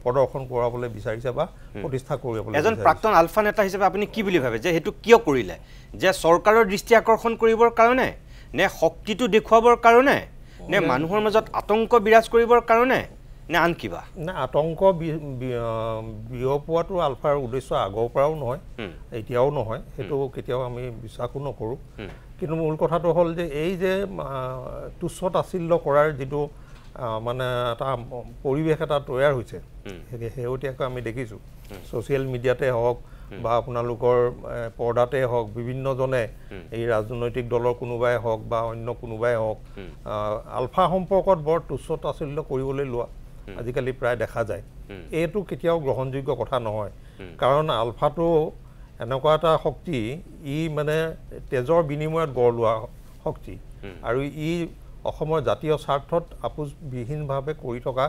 প্ৰদৰ্শন কৰাবলৈ বিচাৰিছে বা প্ৰতিষ্ঠা কৰিবলৈ এজন প্ৰাক্তন আলফা নেতা হিচাপে আপুনি কি বুলি ভাবে যে সেইটো কিয় কৰিলে যে চৰকাৰৰ দৃষ্টি আকৰ্ষণ কৰিবৰ কাৰণে নে শক্তিটো দেখুৱাবৰ কাৰণে নে মানুহৰ মাজত আতংক বিৰাজ কৰিবৰ কাৰণে নে আন কিবা না আতংক বিয়পোৱাটো আলফাৰ উদ্দেশ্য আগৰ পৰাও নহয় এতিয়াও নহয় সেইটো কেতিয়াও আমি বিশ্বাসো নকৰোঁ কিন্তু মূল কথাটো হ'ল যে এই যে তুচ্ছ তাচ্ছিল্য কৰাৰ যিটো মানে এটা পৰিৱেশ এটা তৈয়াৰ হৈছে শেহতীয়াকৈ আমি দেখিছোঁ ছ'চিয়েল মিডিয়াতে হওক বা আপোনালোকৰ পৰ্দাতে হওক বিভিন্নজনে এই ৰাজনৈতিক দলৰ কোনোবাই হওক বা অন্য কোনোবাই হওক আলফা সম্পৰ্কত বৰ তুচ্ছ তাচ্ছিল্য কৰিবলৈ লোৱা আজিকালি প্ৰায় দেখা যায় এইটো কেতিয়াও গ্ৰহণযোগ্য কথা নহয় কাৰণ আলফাটো এনেকুৱা এটা শক্তি ই মানে তেজৰ বিনিময়ত গঢ় লোৱা শক্তি আৰু ই অসমৰ জাতীয় স্বাৰ্থত আপোচবিহীনভাৱে কৰি থকা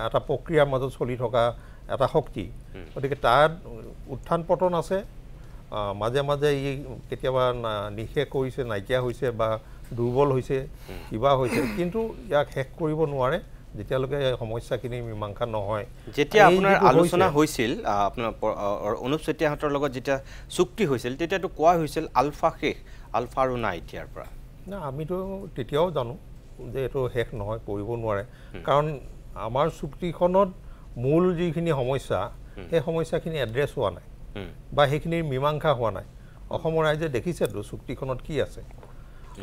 এটা প্ৰক্ৰিয়াৰ মাজত চলি থকা এটা শক্তি গতিকে তাত উত্থান পতন আছে মাজে মাজে ই কেতিয়াবা নিশেষ কৰিছে নাইকিয়া হৈছে বা দুৰ্বল হৈছে কিবা হৈছে কিন্তু ইয়াক শেষ কৰিব নোৱাৰে যেতিয়ালৈকে সমস্যাখিনি মীমাংসা নহয় যেতিয়া আপোনাৰ আলোচনা হৈছিল আপোনাৰ অনুপ চেতিয়াহঁতৰ লগত যেতিয়া চুক্তি হৈছিল তেতিয়াতো কোৱা হৈছিল আলফা শেষ আলফা আৰু নাই এতিয়াৰ পৰা না আমিতো তেতিয়াও জানো যে এইটো শেষ নহয় কৰিব নোৱাৰে কাৰণ আমাৰ চুক্তিখনত মূল যিখিনি সমস্যা সেই সমস্যাখিনি এড্ৰেছ হোৱা নাই বা সেইখিনিৰ মীমাংসা হোৱা নাই অসমৰ ৰাইজে দেখিছেতো চুক্তিখনত কি আছে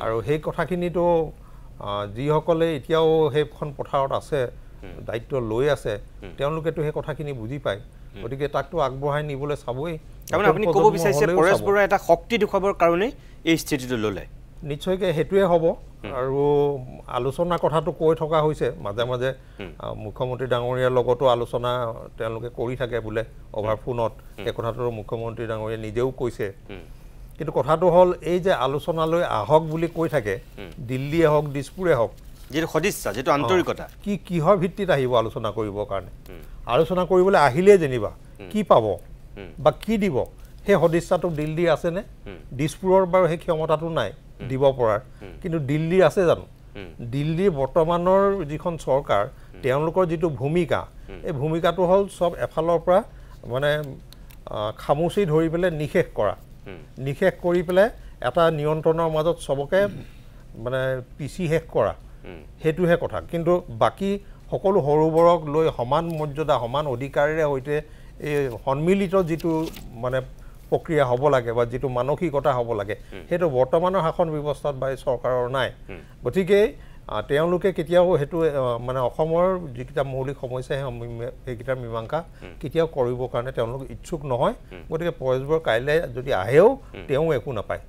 আৰু সেই কথাখিনিতো যিসকলে এতিয়াও সেইখন পথাৰত আছে দায়িত্ব লৈ আছে তেওঁলোকেতো সেই কথাখিনি বুজি পায় গতিকে তাকতো আগবঢ়াই নিবলৈ চাবই তাৰমানে আপুনি ক'ব বিচাৰিছে পৰেশ বৰুৱা এটা শক্তি দেখুৱাবৰ কাৰণে এই স্থিতিটো ল'লে নিশ্চয়কৈ সেইটোৱে হ'ব আৰু আলোচনা কথাটো কৈ থকা হৈছে মাজে মাজে মুখ্যমন্ত্ৰী ডাঙৰীয়াৰ লগতো আলোচনা তেওঁলোকে কৰি থাকে বোলে অভাৰ ফোনত এই কথাটো মুখ্যমন্ত্ৰী ডাঙৰীয়াই নিজেও কৈছে কিন্তু কথাটো হ'ল এই যে আলোচনালৈ আহক বুলি কৈ থাকে দিল্লীয়ে হওক দিছপুৰে হওক যেটো সদিচ্ছা যেটো আন্তৰিকতা কিহৰ ভিত্তিত আহিব আলোচনা কৰিবৰ কাৰণে আলোচনা কৰিবলৈ আহিলে যেনিবা কি পাব বা কি দিব সেই সদিচ্ছাটো দিল্লী আছেনে দিছপুৰৰ বাৰু সেই ক্ষমতাটো নাই দিব পৰাৰ কিন্তু দিল্লী আছে জানো দিল্লীৰ বৰ্তমানৰ যিখন চৰকাৰ তেওঁলোকৰ যিটো ভূমিকা এই ভূমিকাটো হ'ল সব এফালৰ পৰা মানে খামুচি ধৰি পেলাই নিশেষ কৰি পেলাই এটা নিয়ন্ত্ৰণৰ মাজত সবকে মানে পিছি শেষ কৰা হেতুহে কথা কিন্তু বাকি সকলো হৰুবৰক লৈ সমান মৰ্যাদা সমান অধিকাৰেৰে হৈতে এই সন্মিলিত যিটো মানে প্ৰক্ৰিয়া হ'ব লাগে বা যিটো মানসিকতা হ'ব লাগে হেতু বৰ্তমানৰ শাসন ব্যৱস্থাত বা চৰকাৰৰ নাই গতিকে তেওঁলোকে কেতিয়াও হেতু মানে অসমৰ যিকিটা মৌলিক সমস্যা সেইকিটাৰ মীমাংসা কেতিয়াও কৰিবৰ কাৰণে তেওঁলোক ইচ্ছুক নহয় গতিকে পৰেশবৰ কাইলৈ যদি আহেও তেওঁ একো নাপায়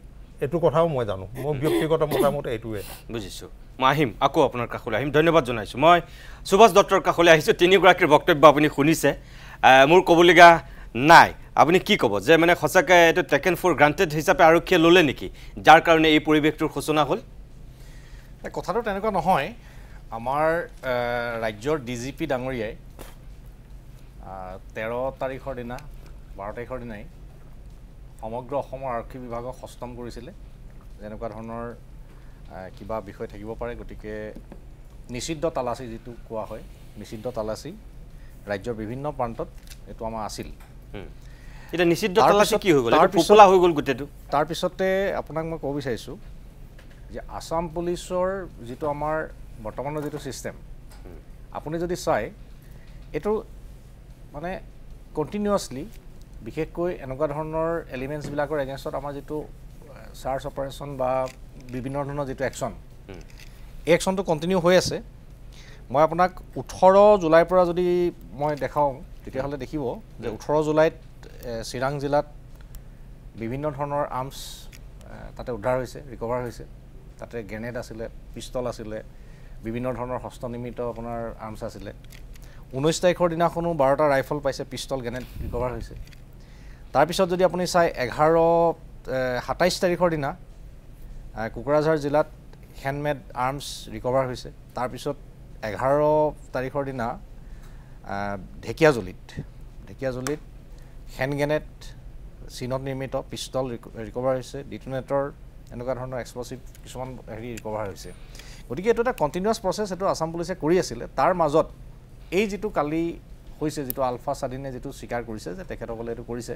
এটো কথাও মই জানো মোৰ ব্যক্তিগত মতামত এইটোৱে বুজিছো মই আহিম আকৌ আপোনাৰ কাষলৈ আহিম ধন্যবাদ জনাইছো মই সুভাষ দত্তৰ কাষলৈ আহিছো তিনিগৰাকীৰ বক্তব্য আপুনি শুনিছে মোৰ ক'বলগা নাই আপুনি কি ক'ব যে মানে সঁচাকৈ এইটো টেকেন ফৰ গ্ৰান্টেড হিচাপে আৰক্ষীয়ে ল'লে নেকি যাৰ কাৰণে এই পৰিৱেশটোৰ সূচনা হ'ল কথাটো তেনেকুৱা নহয় আমাৰ ৰাজ্যৰ ডিজিপি ডাঙৰীয়াই 13 তাৰিখৰ দিনা 12 তাৰিখৰ দিনাই সমগ্ৰ অসমৰ আৰক্ষী বিভাগক হস্তম কৰিছিলে যেনেকুৱা ধৰণৰ কিবা বিষয় থাকিব পাৰে গতিকে নিষিদ্ধ তালাচী যিটো কোৱা হয় নিষিদ্ধ তালাচী ৰাজ্যৰ বিভিন্ন প্ৰান্তত এটো আমাৰ আছিল এটা নিষিদ্ধ তালাচী কি হৈ গ'ল এটা পপুলা হৈ গ'ল গুটেটো তাৰ পিছতে আপোনাক মই ক'ব বিচাৰিছো যে আসাম পুলিচৰ যিটো আমাৰ বৰ্তমানৰ যিটো সিস্টেম আপুনি যদি চাই এটো মানে কন্টিনিউয়াছলি বিশেষকৈ এনেকুৱা ধৰণৰ এলিমেন্টছ বিলাকৰ এগেইনষ্টত আমাৰ যিটো সাৰ্চ অপাৰেচন বা বিভিন্ন ধৰণৰ যিটো একচন এই একচনটো কন্টিনিউ হৈ আছে মই আপোনাক 18 জুলাইৰ পৰা যদি মই দেখাও তেতিয়াহ'লে দেখিব যে 18 জুলাইত চিৰাং জিলাত বিভিন্ন ধৰণৰ আৰ্মছ তাতে উদ্ধাৰ হৈছে ৰিকভাৰ হৈছে তাতে গ্ৰেনেড আছিলে পিস্তল আছিলে বিভিন্ন ধৰণৰ হস্তনিৰ্মিত আপোনাৰ আৰ্মছ আছিলে 19 তাৰিখৰ দিনাখনো 12টা ৰাইফল পাইছে পিস্তল গ্ৰেনেড ৰিকভাৰ হৈছে তাৰ পিছত যদি আপুনি চাই 27 তাৰিখৰ দিনা কোকৰাঝাৰ জিলাত হ্যান্ডমেড আৰ্মছ ৰিকভাৰ হৈছে তাৰ পিছত 11 তাৰিখৰ দিনা ঢেকিয়াজুলিত হ্যান্ড গ্ৰেনেড চীনত নিৰ্মিত পিস্তল ৰিকভাৰ হৈছে ডিটোনেটৰ এনেকুৱা ধৰণৰ এক্সপ্লোচিভ কিছুমান হেৰি ৰিকভাৰ হৈছে গতিকে এটো এটা কন্টিনিউয়াছ প্ৰসেছ এটো আসাম পুলিচে কৰি আছিলে তাৰ মাজত এই যেটো কালি হৈছে যেটো আলফা সাদিনে যেটো স্বীকাৰ কৰিছে যে তেখেতসকলে এটো কৰিছে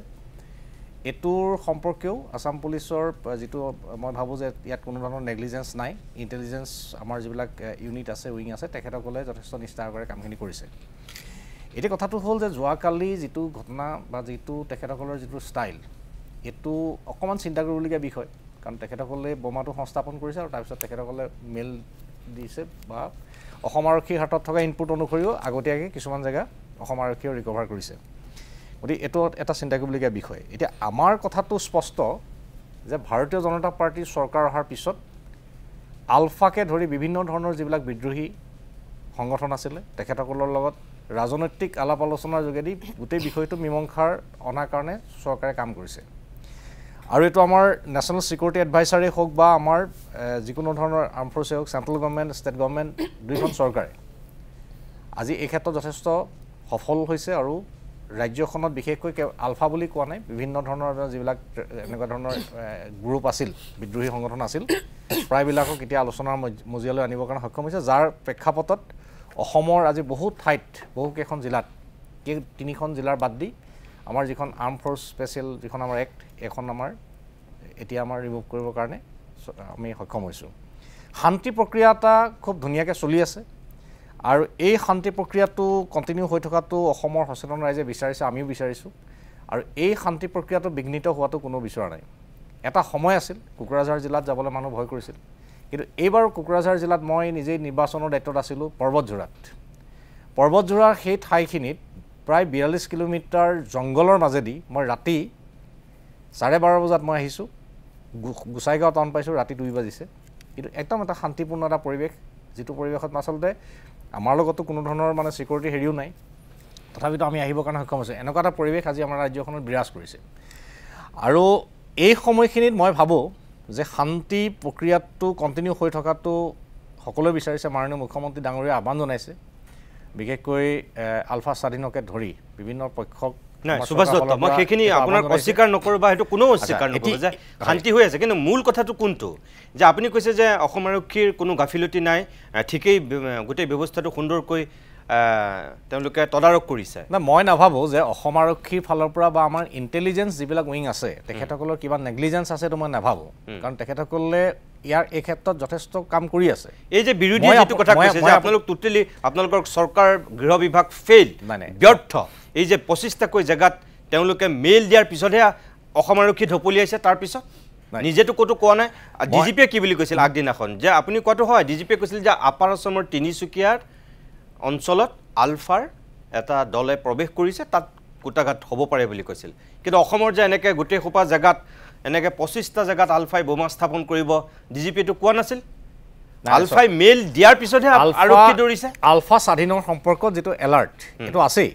এটোৰ সম্পৰ্কেও আসাম পুলিচৰ যেটো মই ভাবো যে ইয়াত কোনো ধৰণৰ নেগলিজেন্স নাই ইন্টেলিজেন্স আমাৰ যিবিলাক ইউনিট আছে উইং আছে তেখেতসকলে যথেষ্ট নিষ্ঠাৰে কামখিনি কৰিছে এটি কথাটো হ'ল যে যোৱাকালি যেটো ঘটনা বা যেটো তেখেতসকলৰ যেটো ষ্টাইল এটো অকমান চিন্তা কৰিবলগীয়া বিষয় কাৰণ তেখেতসকলে বোমাটো সংস্থাপন কৰিছে আৰু তাৰ পিছত তেখেতসকলে মেল দিছে বা অসম আৰক্ষীৰ হাতত থকা ইনপুট অনুসৰিও আগতীয়াকৈ কিছুমান জায়গা অসম আৰক্ষীয়ে ৰিকভাৰ কৰিছে গতিকে এটো এটা চিন্তা কৰিবলগীয়া বিষয় এতিয়া আমাৰ কথাটো স্পষ্ট যে ভাৰতীয় জনতা পাৰ্টিৰ চৰকাৰ অহাৰ পিছত আলফাকে ধৰি বিভিন্ন ধৰণৰ যিবিলাক বিদ্ৰোহী সংগঠন আছিলে তেখেতসকলৰ লগত ৰাজনৈতিক আলাপ আলোচনাৰ যোগেদি গোটেই বিষয়টো মীমাংসাৰ অনাৰ কাৰণে চৰকাৰে কাম কৰিছে আৰু এটো আমাৰ ন্যাশনাল সিকিউৰিটি এডভাইজাৰে হওক বা আমাৰ যিকোনো ধৰণৰ আৰ্ম ফৰ্চে হওক সেন্ট্ৰেল গভৰ্নমেন্ট ষ্টেট গভৰ্নমেন্ট দুইখন চৰকাৰে আজি এই ক্ষেত্ৰত যথেষ্ট সফল হৈছে আৰু ৰাজ্যখনত বিশেষকৈ আলফা বুলি কোৱা নাই বিভিন্ন ধৰণৰ যিবিলাক এনেকুৱা ধৰণৰ গ্ৰুপ আছিল বিদ্ৰোহী সংগঠন আছিল প্ৰায়বিলাকক এতিয়া আলোচনাৰ মজিয়ালৈ আনিবৰ কাৰণে সক্ষম হৈছে যাৰ প্ৰেক্ষাপটত অসমৰ আজি বহুত ঠাইত বহুকেইখন জিলাত তিনিখন জিলাৰ বাদ দি আমাৰ যিখন আৰ্ম ফৰ্চ স্পেচিয়েল যিখন আমাৰ এক্ট এখন আমাৰ এতিয়া আমাৰ ৰিমুভ কৰিবৰ কাৰণে আমি সক্ষম হৈছোঁ শান্তি প্ৰক্ৰিয়া এটা খুব ধুনীয়াকৈ চলি আছে আৰু এই শান্তি প্ৰক্ৰিয়াটো কন্টিনিউ হৈ থকাটো অসমৰ সচেতন ৰাইজে বিচাৰিছে আমিও বিচাৰিছোঁ আৰু এই শান্তি প্ৰক্ৰিয়াটো বিঘ্নিত হোৱাটো কোনো বিচৰা নাই এটা সময় আছিল কোকৰাঝাৰ জিলাত যাবলৈ মানুহ ভয় কৰিছিল কিন্তু এইবাৰ কোকৰাঝাৰ জিলাত মই নিজেই নিৰ্বাচনৰ দায়িত্বত আছিলোঁ পৰ্বতঝোৰাৰ সেই ঠাইখিনিত প্ৰায় 42 কিলোমিটাৰ জংগলৰ মাজেদি মই ৰাতি 12:30 বজাত মই আহিছোঁ গুসাইগাঁও টাউন পাইছোঁ ৰাতি 2 বাজিছে কিন্তু একদম এটা শান্তিপূৰ্ণ এটা পৰিৱেশ যিটো পৰিৱেশত আচলতে আমাৰ লগতো কোনো ধৰণৰ মানে সিকিউৰিটি হেৰিও নাই তথাপিতো আমি আহিবৰ কাৰণে সক্ষম হৈছোঁ এনেকুৱা এটা পৰিৱেশ আজি আমাৰ ৰাজ্যখনত বিৰাজ কৰিছে আৰু এই সময়খিনিত মই ভাবোঁ যে শান্তি প্ৰক্ৰিয়াটো কণ্টিনিউ হৈ থকাটো সকলোৱে বিচাৰিছে মাননীয় মুখ্যমন্ত্ৰী ডাঙৰীয়াই আহ্বান জনাইছে বিশেষকৈ আলফা স্বাধীনকে ধৰি বিভিন্ন পক্ষক নাই সুভাষ দত্ত মই সেইখিনি আপোনাক অস্বীকাৰ নকৰোঁ বা সেইটো কোনো অস্বীকাৰ নকৰোঁ যে শান্তি হৈ আছে কিন্তু মূল কথাটো কোনটো যে আপুনি কৈছে যে অসম আৰক্ষীৰ কোনো গাফিলতি নাই ঠিকেই গোটেই ব্যৱস্থাটো সুন্দৰকৈ তেওঁলোকে তদাৰক কৰিছে না মই নাভাবোঁ যে অসম আৰক্ষীৰ ফালৰ পৰা বা আমাৰ ইণ্টেলিজেঞ্চ যিবিলাক উইং আছে তেখেতসকলৰ কিবা নেগলিজেঞ্চ আছে তো মই নাভাবোঁ কাৰণ তেখেতসকলে ইয়াৰ এই ক্ষেত্ৰত যথেষ্ট কাম কৰি আছে এই যে বিৰোধী যেটো কথা কৈছে যে আপোনালোক টোটেলি আপোনালোকৰ চৰকাৰ গৃহ বিভাগ ফেইল ব্যৰ্থ এই যে 25টাকৈ জায়গাত তেওঁলোকে মেইল দিয়াৰ পিছতহে অসম আৰক্ষী ঢপলিয়াইছে তাৰ পিছত নিজেতো কতো কোৱা নাই ডিজিপিয়ে কি বুলি কৈছিল আগদিনাখন যে আপুনি কোৱাটো হয় ডিজিপিয়ে কৈছিল যে আপাৰ অসমৰ তিনিচুকীয়াৰ অঞ্চলত আলফাৰ এটা দলে প্ৰৱেশ কৰিছে তাত কুটাঘাট হ'ব পাৰে বুলি কৈছিল কিন্তু অসমৰ যে এনেকৈ গোটেই খোপা জায়গাত এনেকৈ 25টা জায়গাত আলফাই বোমা স্থাপন কৰিব ডিজিপিটো কোৱা নাছিল আলফাই মেইল দিয়াৰ পিছতহে আৰক্ষী দৌৰিছে আলফা স্বাধীনৰ সম্পৰ্কত যেটো এলাৰ্ট এটো আছেই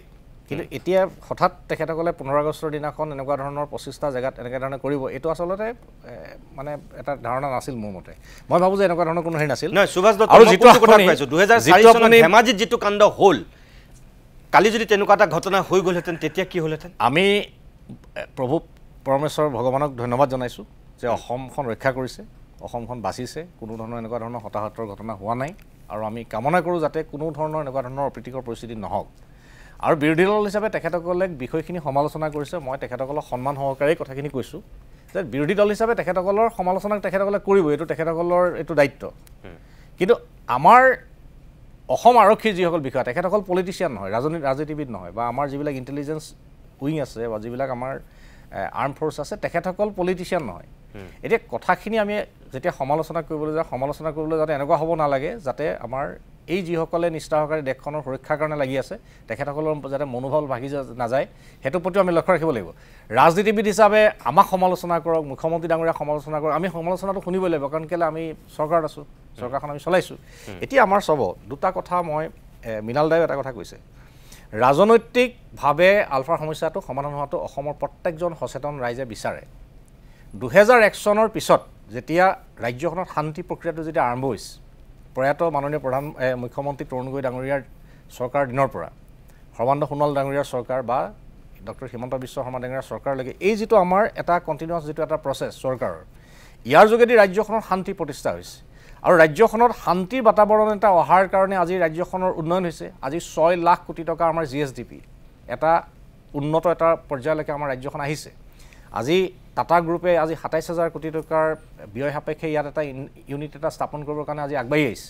কিন্তু এতিয়া হঠাৎ তেখেতসকলে 15 আগষ্টৰ দিনাখন এনেকুৱা ধৰণৰ 25টা জায়গাত এনেকুৱা ধৰণে কৰিব এটো আচলতে মানে এটা ধাৰণা নাছিল মোৰ মতে মই ভাবো যে এনেকুৱা ধৰণৰ কোনো হেৰি নাছিল নাই সুভাষ দত্ত আৰু যেটো কথা কৈছো 2004 চনত ধেমাজিত যেটো কাণ্ড হ'ল কালি যদি তেনেকুৱা এটা ঘটনা হৈ গ'লহেতেন তেতিয়া কি হ'লহেতেন আমি প্ৰভু পৰমেশ্বৰ ভগৱানক ধন্যবাদ জনাইছো যে অসমখন ৰক্ষা কৰিছে অসমখন বাচিছে কোনো ধৰণৰ এনেকুৱা ধৰণৰ হতাহতৰ ঘটনা হোৱা নাই আৰু আমি কামনা কৰোঁ যাতে কোনো ধৰণৰ এনেকুৱা ধৰণৰ অপ্ৰীতিকৰ পৰিস্থিতি নহওক আৰু বিৰোধী দল হিচাপে তেখেতসকলে বিষয়খিনি সমালোচনা কৰিছে মই তেখেতসকলক সন্মান সহকাৰে কথাখিনি কৈছো যে বিৰোধী দল হিচাপে তেখেতসকলৰ সমালোচনা তেখেতসকলে কৰিব এটো তেখেতসকলৰ এটো দায়িত্ব কিন্তু আমাৰ অসম আৰক্ষী যিসকল বিষয়া তেখেতসকল পলিটিচিয়ান নহয় ৰাজনীতিবিদ নহয় বা আমাৰ যিবিলাক ইণ্টেলিজেন্স উইং আছে বা যিবিলাক আমাৰ আৰ্ম ফোৰ্স আছে তেখেতসকল পলিটিচিয়ান নহয় এতিয়া কথাখিনি আমি যেতিয়া সমালোচনা কৰিবলৈ যাতে এনেকুৱা হ'ব নালাগে যাতে আমাৰ এই যিসকলে নিষ্ঠাসহকাৰে দেশখনৰ সুৰক্ষাৰ কাৰণে লাগি আছে তেখেতসকলৰ যাতে মনোভাৱ ভাগি নাযায় হেতু প্ৰতি আমি লক্ষ্য ৰাখিব লাগিব ৰাজনীতিবিদ হিচাপে আমাক সমালোচনা কৰক মুখ্যমন্ত্ৰী ডাঙৰীয়া সমালোচনা কৰক আমি সমালোচনাটো শুনিব লাগিব কাৰণ কেলে আমি চৰকাৰত আছো চৰকাৰখন আমি চলাইছো এতিয়া আমাৰ সব দুটা কথা মই মিনাল দায়ো এটা কথা কৈছে ৰাজনৈতিকভাৱে আলফাৰ সমস্যাটো সমাধান হোৱাটো অসমৰ প্ৰত্যেকজন সচেতন ৰাইজে বিচাৰে 2001 চনৰ পিছত যেতিয়া ৰাজ্যখনত শান্তি প্ৰক্ৰিয়াটো যেতিয়া আৰম্ভ হৈছে প্ৰয়াত মাননীয় প্ৰধান মুখ্যমন্ত্ৰী তৰুণ গগৈ ডাঙৰীয়াৰ চৰকাৰ দিনৰ পৰা সৰ্বানন্দ সোণোৱাল ডাঙৰীয়াৰ চৰকাৰ বা ডক্টৰ হিমন্ত বিশ্ব শৰ্মা ডাঙৰীয়াৰ চৰকাৰলৈকে এই যেটো আমাৰ এটা কন্টিনিউয়াস যেটো এটা প্ৰসেস চৰকাৰৰ ইয়াৰ যোগেদি ৰাজ্যখনৰ শান্তি প্ৰতিষ্ঠা হৈছে আৰু ৰাজ্যখনত শান্তিৰ বাতাবৰণ এটা অহাৰ কাৰণে আজি ৰাজ্যখনৰ উন্নয়ন হৈছে আজি 6 লাখ কোটি টকা আমাৰ জিএসডিপি এটা উন্নত এটা পৰ্যায়লৈকে আমাৰ ৰাজ্যখন আহিছে আজি টাটা গ্ৰুপে আজি 27000 কোটি টকাৰ ব্যয় সাপেক্ষে ইয়াত এটা ইউনিট এটা স্থাপন কৰিবৰ কাৰণে আজি আগবাঢ়ি আহিছে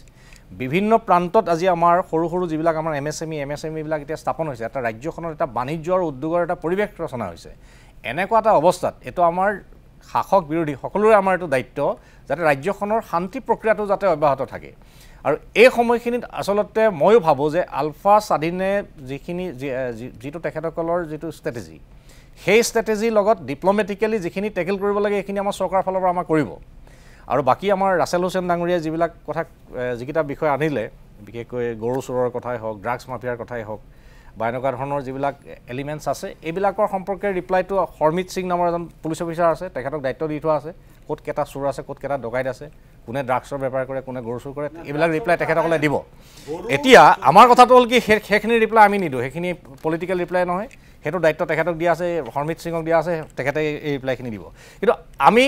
বিভিন্ন প্ৰান্তত আজি আমাৰ সৰু সৰু যিবিলাক আমাৰ এমএসএমই বিলাক এতিয়া স্থাপন হৈছে এটা ৰাজ্যখনৰ এটা বাণিজ্য আৰু উদ্যোগৰ এটা পৰিৱেশ ৰচনা হৈছে এনেকুৱা এটা অৱস্থাত এটো আমাৰ শাসক বিৰোধী সকলোৰে আমাৰ এটো দায়িত্ব যাতে ৰাজ্যখনৰ শান্তি প্ৰক্ৰিয়াটো যাতে অব্যাহত থাকে আৰু এই সময়খিনিত আসলতে ময়ো ভাবো যে আলফা স্বাধীনে যিখিনি যেটো তেখেতসকলৰ যেটো ষ্ট্ৰেটেজি সেই ষ্ট্ৰেটেজি লগত ডিপ্লোমেটিক্যালি যিখিনি টেকল কৰিব লাগে এইখিনি আমাৰ চৰকাৰ ফালৰ পৰা আমাৰ কৰিব আৰু বাকি আমাৰ ৰাসেল হোসেন ডাঙৰীয়া যিবিলাক কথা যিকিটা বিষয় আনিলে বিশেষকৈ গৰু চোৰৰ কথাই হওক ড্ৰাগছ মাফিয়াৰ কথাই হওক বা এনেকুৱা ধৰণৰ যিবিলাক এলিমেন্টছ আছে এইবিলাকৰ সম্পৰ্কে ৰিপ্লাইটো হৰমিত সিং নামৰ এজন পুলিচ অফিচাৰ আছে তেখেতক দায়িত্ব দি থোৱা আছে ক'ত কেটা চোৰ আছে ক'ত কেটা ডকাইত আছে কোনে ড্ৰাগছৰ বেপাৰ কৰে কোনে গৰু চোৰ কৰে এইবিলাক ৰিপ্লাই তেখেতসকলে দিব এতিয়া আমাৰ কথাটো হ'ল কি সেইখিনি ৰিপ্লাই আমি নিদো সেইখিনি পলিটিক্যাল ৰিপ্লাই নহয় হেতু দায়িত্ব তেখেতক দিয়া আছে হৰমিত সিংক দিয়া আছে তেখেতে এই ৰিপ্লাইখিনি দিব কিন্তু আমি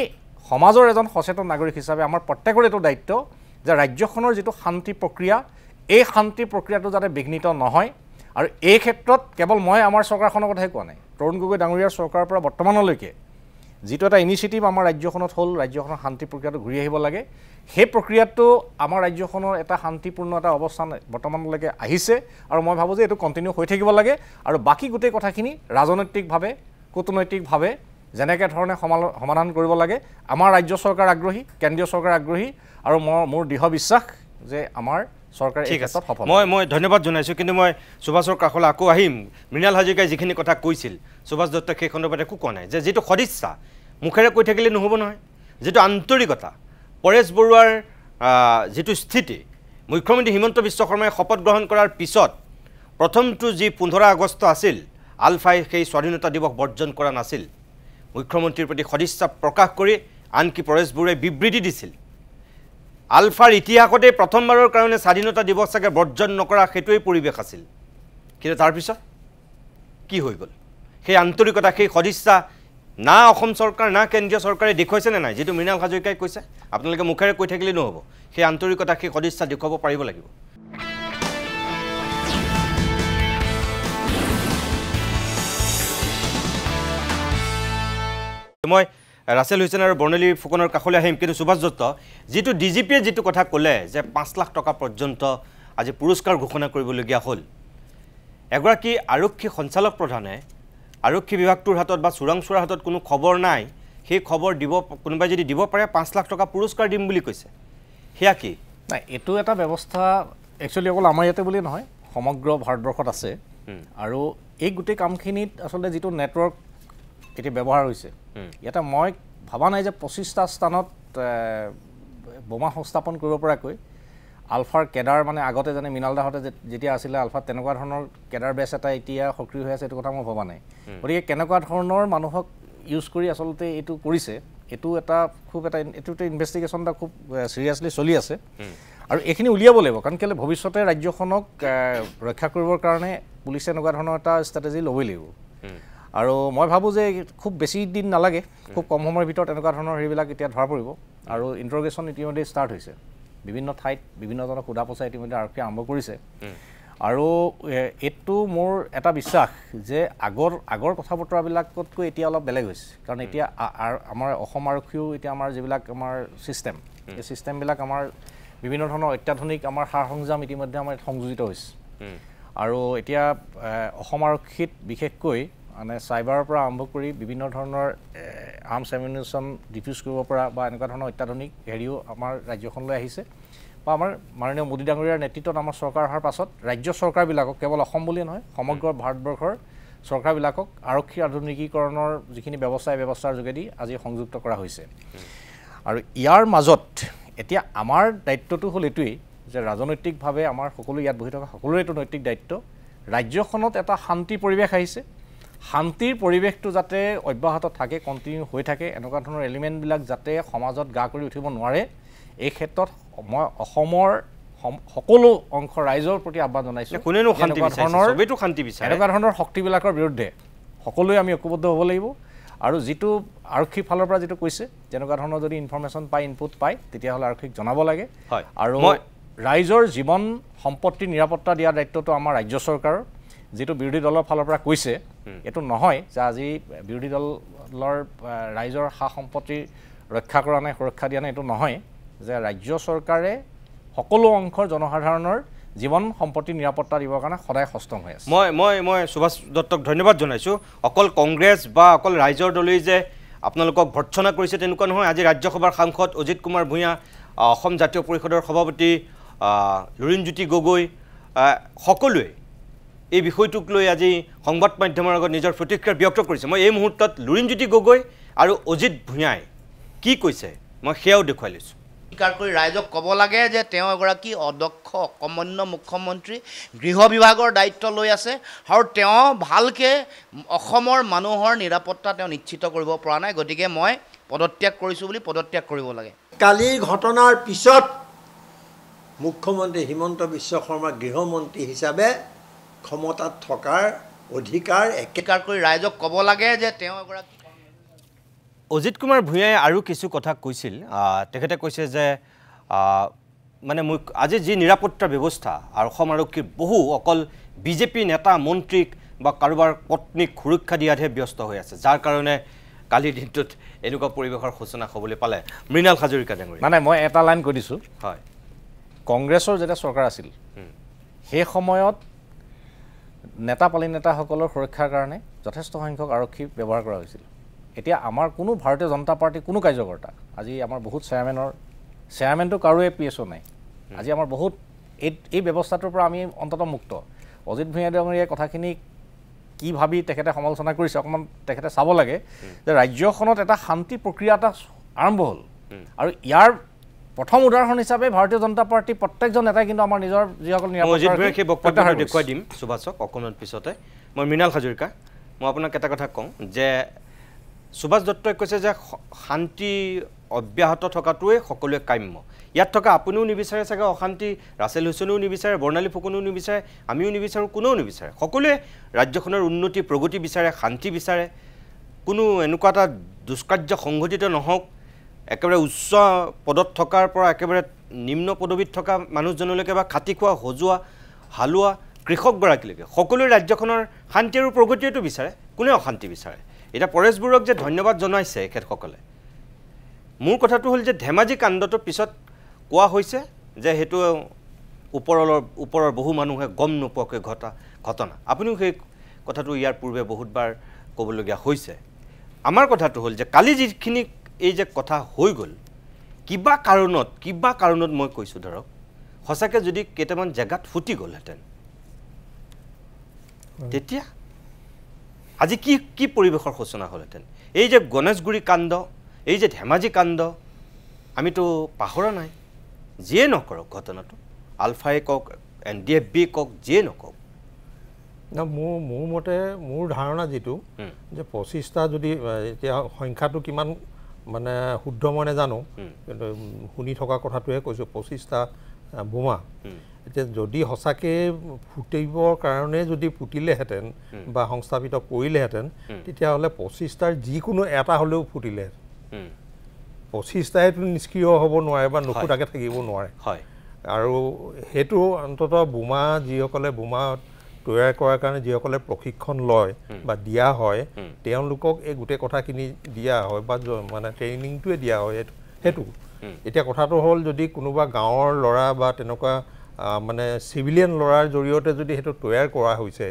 সমাজৰ এজন সচেতন নাগৰিক হিচাপে আমাৰ প্ৰত্যেকৰে এটো দায়িত্ব যে ৰাজ্যখনৰ যেটো শান্তি প্ৰক্ৰিয়া এই শান্তি প্ৰক্ৰিয়াটো যাতে বিঘ্নিত নহয় আৰু এই ক্ষেত্ৰত কেৱল মই আমাৰ চৰকাৰখনৰ কথাই কোৱা নাই তৰুণ গগৈ ডাঙৰীয়াৰ চৰকাৰৰ পৰা বৰ্তমানলৈকে যেটো এটা ইনিচিয়েটিভ আমাৰ ৰাজ্যখনত হ'ল ৰাজ্যখনৰ শান্তি প্ৰক্ৰিয়াটো ঘূৰি আহিব লাগে সেই প্ৰক্ৰিয়াটো আমাৰ ৰাজ্যখনৰ এটা শান্তিপূৰ্ণ এটা অৱস্থান বৰ্তমানলৈকে আহিছে আৰু মই ভাবো যে এটো কন্টিনিউ হৈ থাকিব লাগে আৰু বাকি গোটেই কথাখিনি ৰাজনৈতিকভাৱে কূটনৈতিকভাৱে যেনেকৈ ধৰণে সমাধান কৰিব লাগে আমাৰ ৰাজ্য চৰকাৰ আগ্ৰহী কেন্দ্ৰীয় চৰকাৰ আগ্ৰহী আৰু মোৰ দৃঢ় বিশ্বাস যে আমাৰ চৰকাৰ এই ক্ষেত্ৰত সফল মই ধন্যবাদ জনাইছো কিন্তু মই সুভাষৰ কাষলৈ আকৌ আহিম মৃণাল হাজৰিকাই যিখিনি কথা কৈছিল সুভাষ দত্ত সেই খণ্ডত একো কোৱা নাই যে যেটো সদিচ্ছা মুখেৰে কৈ থাকিলে নহ'ব নহয় যেটো আন্তৰিকতা পৰেশ বৰুৱাৰ যিটো স্থিতি মুখ্যমন্ত্ৰী হিমন্ত বিশ্ব শৰ্মাই শপত গ্ৰহণ কৰাৰ পিছত প্ৰথমটো যি 15 আগষ্ট আছিল আলফাই সেই স্বাধীনতা দিৱস বৰ্জন কৰা নাছিল মুখ্যমন্ত্ৰীৰ প্ৰতি সদিচ্ছা প্ৰকাশ কৰি আনকি পৰেশ বৰুৱাই বিবৃতি দিছিল আলফাৰ ইতিহাসতে প্ৰথমবাৰৰ কাৰণে স্বাধীনতা দিৱস চাগে বৰ্জন নকৰা সেইটোৱেই পৰিৱেশ আছিল কিন্তু তাৰপিছত কি হৈ গ'ল সেই আন্তৰিকতা সেই সদিচ্ছা না অসম চৰকাৰ না কেন্দ্ৰীয় চৰকাৰে দেখুৱাইছে নে নাই যেটো মৃণাল হাজৰিকাই কৈছে আপোনালোকে মুখেৰে কৈ থাকিলে নহ'ব সেই আন্তৰিকতা সেই সদিচ্ছা দেখুৱাব পাৰিব লাগিব মই ৰাছেল হুছেইন আৰু বৰ্ণালী ফুকনৰ কাষলৈ আহিম কিন্তু সুভাষ দত্ত যেটো ডিজিপিয়ে যেটো কথা ক'লে যে 5 লাখ টকা পৰ্যন্ত আজি পুৰস্কাৰ ঘোষণা কৰিবলগীয়া হ'ল এগৰাকী আৰক্ষী সঞ্চালক প্ৰধানে আৰক্ষী বিভাগটোৰ হাতত বা চোৰাংচোৰাৰ হাতত কোনো খবৰ নাই সেই খবৰ দিব কোনোবাই যদি দিব পাৰে 5 লাখ টকা পুৰস্কাৰ দিম বুলি কৈছে হেয়া কি নাই এটো এটা ব্যৱস্থা একচুয়ালি অকল আমাৰ ইয়াতে বুলি নহয় সমগ্ৰ ভাৰতবৰ্ষত আছে আৰু এই গোটেই কামখিনিত আসলে যেটো নেটৱৰ্ক এটি ব্যৱহাৰ হৈছে এটা মই ভাবা নাই যে 25টা স্থানত বোমা সংস্থাপন কৰিব পৰাকৈ আলফাৰ কেডাৰ মানে আগতে জানে মিনালদাহতে যেতিয়া আছিল আলফা তেনেকুৱা ধৰণৰ কেডাৰ বেছ এটা এতিয়া সক্ৰিয় হৈ আছে এটো কথা মই ভাবা নাই গতিকে কেনেকুৱা ধৰণৰ মানুহক ইউজ কৰি আসলতে এটো কৰিছে এটো এটা খুব এটা এটোতে ইনভেষ্টিগেশ্যনটা খুব সিৰিয়াসলি চলি আছে আৰু এখিনি উলিয়াব লাগিব কাৰণ কেলে ভৱিষ্যতে ৰাজ্যখনক ৰক্ষা কৰিবৰ কাৰণে পুলিচে এনেকুৱা ধৰণৰ এটা ষ্ট্ৰেটেজি ল'বই লাগিব আৰু মই ভাবো যে খুব বেছি দিন নালাগে খুব কম সময়ৰ ভিতৰত এনেকুৱা ধৰণৰ হেৰিবিলাক এতিয়া ধৰা পৰিব আৰু ইন্টাৰোগেশ্যন ইতিমধ্যে ষ্টাৰ্ট হৈছে বিভিন্ন ঠাইত বিভিন্ন জনক সোধা পোছা ইতিমধ্যে আৰক্ষী আৰম্ভ কৰিছে আৰু এটো মোৰ এটা বিশ্বাস যে আগৰ কথা বতৰাবিলাকতকৈ এতিয়া অলপ বেলেগ হৈছে কাৰণ এতিয়া আমাৰ অসম আৰক্ষীও এতিয়া আমাৰ যিবিলাক আমাৰ সিস্টেম এই সিস্টেমবিলাক আমাৰ বিভিন্ন ধৰণৰ অত্যাধুনিক আমাৰ সাৰ সংজাম ইতিমধ্যে আমাৰ সংযোজিত হৈছে আৰু এতিয়া অসম আৰক্ষীত বিশেষকৈ মানে সাইবাৰৰ পৰা আৰম্ভ কৰি বিভিন্ন ধৰণৰ আৰ্মছ এমিউনিশ্যন ডিফিউজ কৰিব পৰা বা এনেকুৱা ধৰণৰ অত্যাধুনিক হেৰিও আমাৰ ৰাজ্যখনলৈ আহিছে বা আমাৰ মাননীয় মোদী ডাঙৰীয়াৰ নেতৃত্বত আমাৰ চৰকাৰ অহাৰ পাছত ৰাজ্য চৰকাৰবিলাকক কেৱল অসম বুলিয়ে নহয় সমগ্ৰ ভাৰতবৰ্ষৰ চৰকাৰবিলাকক আৰক্ষী আধুনিকীকৰণৰ যিখিনি ব্যৱস্থাৰ যোগেদি আজি সংযুক্ত কৰা হৈছে আৰু ইয়াৰ মাজত এতিয়া আমাৰ দায়িত্বটো হ'ল এটোই যে ৰাজনৈতিকভাৱে আমাৰ সকলো ইয়াত বহি থকা সকলোৰে এটো নৈতিক দায়িত্ব ৰাজ্যখনত এটা শান্তি পৰিৱেশ আহিছে শান্তিৰ পৰিৱেশটো যাতে অব্যাহত থাকে কন্টিনিউ হৈ থাকে এনেকুৱা ধৰণৰ এলিমেন্টবিলাক যাতে সমাজত গা কৰি উঠিব নোৱাৰে এই ক্ষেত্ৰত মই অসমৰ সকলো অংশ ৰাইজৰ প্ৰতি আহ্বান জনাইছো কোনেনো শান্তি বিচাৰিছে সবেটো শান্তি বিচাৰে এনেকুৱা ধৰণৰ শক্তিবিলাকৰ বিৰুদ্ধে সকলোৱে আমি ঐক্যবদ্ধ হ'ব লাগিব আৰু যেটো আৰক্ষী ফালৰ পৰা যেটো কৈছে যেনেকুৱা ধৰণৰ যদি ইনফৰমেশন পাই ইনপুট পাই তেতিয়া হলে আৰক্ষীক জনাব লাগে আৰু ৰাইজৰ জীৱন সম্পত্তি নিৰাপত্তা দিয়া দায়িত্বটো আমাৰ ৰাজ্য চৰকাৰৰ যেটো বিৰোধী দলৰ ফালৰ পৰা কৈছে এটো নহয় যে আজি বিৰোধী দলৰ ৰাইজৰ সা সম্পত্তি ৰক্ষা কৰা নাই সুৰক্ষা দিয়া নাই এটো নহয় যে ৰাজ্য চৰকাৰে সকলো অংশৰ জনসাধাৰণৰ জীৱন সম্পত্তি নিৰাপত্তা দিবৰ কাৰণে সদায় সষ্টম হৈ আছে মই সুভাষ দত্তক ধন্যবাদ জনাইছো অকল কংগ্ৰেছ বা অকল ৰাইজৰ দলই যে আপোনালোকক ভৰ্ৎসনা কৰিছে তেনেকুৱা নহয় আজি ৰাজ্যসভাৰ সাংসদ অজিত কুমাৰ ভূঞা অসম জাতীয় পৰিষদৰ সভাপতি লুৰিণজ্যোতি গগৈ সকলোৱে এই বিষয়টোক লৈ আজি সংবাদ মাধ্যমৰ আগত নিজৰ প্ৰতিক্ৰিয়া ব্যক্ত কৰিছে মই এই মুহূৰ্তত লুৰিণজ্যোতি গগৈ আৰু অজিত ভূঞাই কি কৈছে মই সেয়াও দেখুৱাই লৈছো স্বীকাৰ কৰি ৰাইজক ক'ব লাগে যে তেওঁ এগৰাকী অদক্ষ অকমান্য মুখ্যমন্ত্ৰী গৃহ বিভাগৰ দায়িত্ব লৈ আছে আৰু তেওঁ ভালকৈ অসমৰ মানুহৰ নিৰাপত্তা তেওঁ নিশ্চিত কৰিব পৰা নাই গতিকে মই পদত্যাগ কৰিছোঁ বুলি পদত্যাগ কৰিব লাগে কালিৰ ঘটনাৰ পিছত মুখ্যমন্ত্ৰী হিমন্ত বিশ্ব শৰ্মা গৃহমন্ত্ৰী হিচাপে ক্ষমতাত থকাৰ অধিকাৰ স্বীকাৰ কৰি ৰাইজক ক'ব লাগে যে তেওঁ এগৰাকী অজিত কুমাৰ ভূঞাই আৰু কিছু কথা কৈছিল তেখেতে কৈছে যে মানে আজি যি নিৰাপত্তা ব্যৱস্থা আৰু অসম আৰক্ষীৰ বহু অকল বিজেপি নেতা মন্ত্ৰীক বা কাৰোবাৰ পত্নীক সুৰক্ষা দিয়াতহে ব্যস্ত হৈ আছে যাৰ কাৰণে কালিৰ দিনটোত এনেকুৱা পৰিৱেশৰ সূচনা হ'বলৈ পালে মৃণাল হাজৰিকা ডাঙৰীয়া মানে মই এটা লাইন কৈ দিছোঁ হয় কংগ্ৰেছৰ যেতিয়া চৰকাৰ আছিল সেই সময়ত নেতা পালি নেতাসকলৰ সুৰক্ষাৰ কাৰণে যথেষ্ট সংখ্যক আৰক্ষী ব্যৱহাৰ কৰা হৈছিল এতিয়া আমাৰ কোনো ভাৰতীয় জনতা পাৰ্টি কোনো কাৰ্যকৰ্তা আজি আমাৰ বহুত চেয়াৰমেনটো কাৰোৱে পিএছও নাই আজি আমাৰ বহুত এই ব্যৱস্থাটোৰ পৰা আমি অন্ততঃ মুক্ত অজিত ভূঞা ডাঙৰীয়াই কথাখিনি কি ভাবি তেখেতে সমালোচনা কৰিছে অকণমান তেখেতে চাব লাগে যে ৰাজ্যখনত এটা শান্তি প্ৰক্ৰিয়া এটা আৰম্ভ হ'ল আৰু ইয়াৰ প্ৰথম উদাহৰণ হিচাপে ভাৰতীয় জনতা পাৰ্টি প্ৰত্যেকজন নেতাই কিন্তু আমাৰ নিজৰ যিসকল নিৰাপত্তা সেই বক্তব্য দেখুৱাই দিম সুভাষক অকণমান পিছতে মই মৃণাল হাজৰিকা মই আপোনাক এটা কথা কওঁ যে সুভাষ দত্তই কৈছে যে শান্তি অব্যাহত থকাটোৱে সকলোৱে কাম্য ইয়াত থকা আপুনিও নিবিচাৰে চাগে অশান্তি ৰাছেল হুছেইনেও নিবিচাৰে বৰ্ণালী ফুকনেও নিবিচাৰে আমিও নিবিচাৰোঁ কোনেও নিবিচাৰে সকলোৱে ৰাজ্যখনৰ উন্নতি প্ৰগতি বিচাৰে শান্তি বিচাৰে কোনো এনেকুৱা এটা দুষ্কাৰ্য সংঘটিত নহওক একেবাৰে উচ্চ পদত থকাৰ পৰা একেবাৰে নিম্ন পদবীত থকা মানুহজনলৈকে বা খাটি খোৱা সজোৱা হালোৱা কৃষকগৰাকীলৈকে সকলোৱে ৰাজ্যখনৰ শান্তি আৰু প্ৰগতিটো বিচাৰে কোনে অশান্তি বিচাৰে এটা পৰেশ বৰুৱাক যে ধন্যবাদ জনাইছে এখেতসকলে মোৰ কথাটো হ'ল যে ধেমাজি কাণ্ডটোৰ পিছত কোৱা হৈছে যে সেইটো ওপৰৰ বহু মানুহে গম নোপোৱাকৈ ঘটনা আপুনিও সেই কথাটো ইয়াৰ পূৰ্বে বহুতবাৰ ক'বলগীয়া হৈছে আমাৰ কথাটো হ'ল যে কালি যিখিনি এই যে কথা হৈ গ'ল কিবা কাৰণত মই কৈছোঁ ধৰক সঁচাকৈ যদি কেইটামান জেগাত ফুটি গ'লহেঁতেন তেতিয়া আজি কি পৰিৱেশৰ সূচনা হ'লহেঁতেন এই যে গণেশগুৰি কাণ্ড এই যে ধেমাজি কাণ্ড আমিতো পাহৰা নাই যিয়ে নকৰক ঘটনাটো আলফাই কওক NDFB কওক যিয়ে নকওক না মোৰ মতে মোৰ ধাৰণা যিটো যে 25টা যদি এতিয়া সংখ্যাটো কিমান মানে শুদ্ধ মই নাজানো কিন্তু শুনি থকা কথাটোহে কৈছোঁ 25টা বোমা এতিয়া যদি সঁচাকৈ ফুটিবৰ কাৰণে যদি ফুটিলেহেঁতেন বা সংস্থাপিত কৰিলেহেঁতেন তেতিয়াহ'লে 25টাৰ যিকোনো এটা হ'লেও ফুটিলেহেঁতেন 25টাইতো নিষ্ক্ৰিয় হ'ব নোৱাৰে বা নুফুটাকৈ থাকিব নোৱাৰে আৰু সেইটো অন্ততঃ বোমা যিসকলে বোমা তৈয়াৰ কৰাৰ কাৰণে যিসকলে প্ৰশিক্ষণ লয় বা দিয়া হয় তেওঁলোকক এই গোটেই কথাখিনি দিয়া হয় বা মানে ট্ৰেইনিংটোৱে দিয়া হয় সেইটো এতিয়া কথাটো হ'ল যদি কোনোবা গাঁৱৰ ল'ৰা বা তেনেকুৱা মানে চিভিলিয়ান ল'ৰাৰ জৰিয়তে যদি সেইটো তৈয়াৰ কৰা হৈছে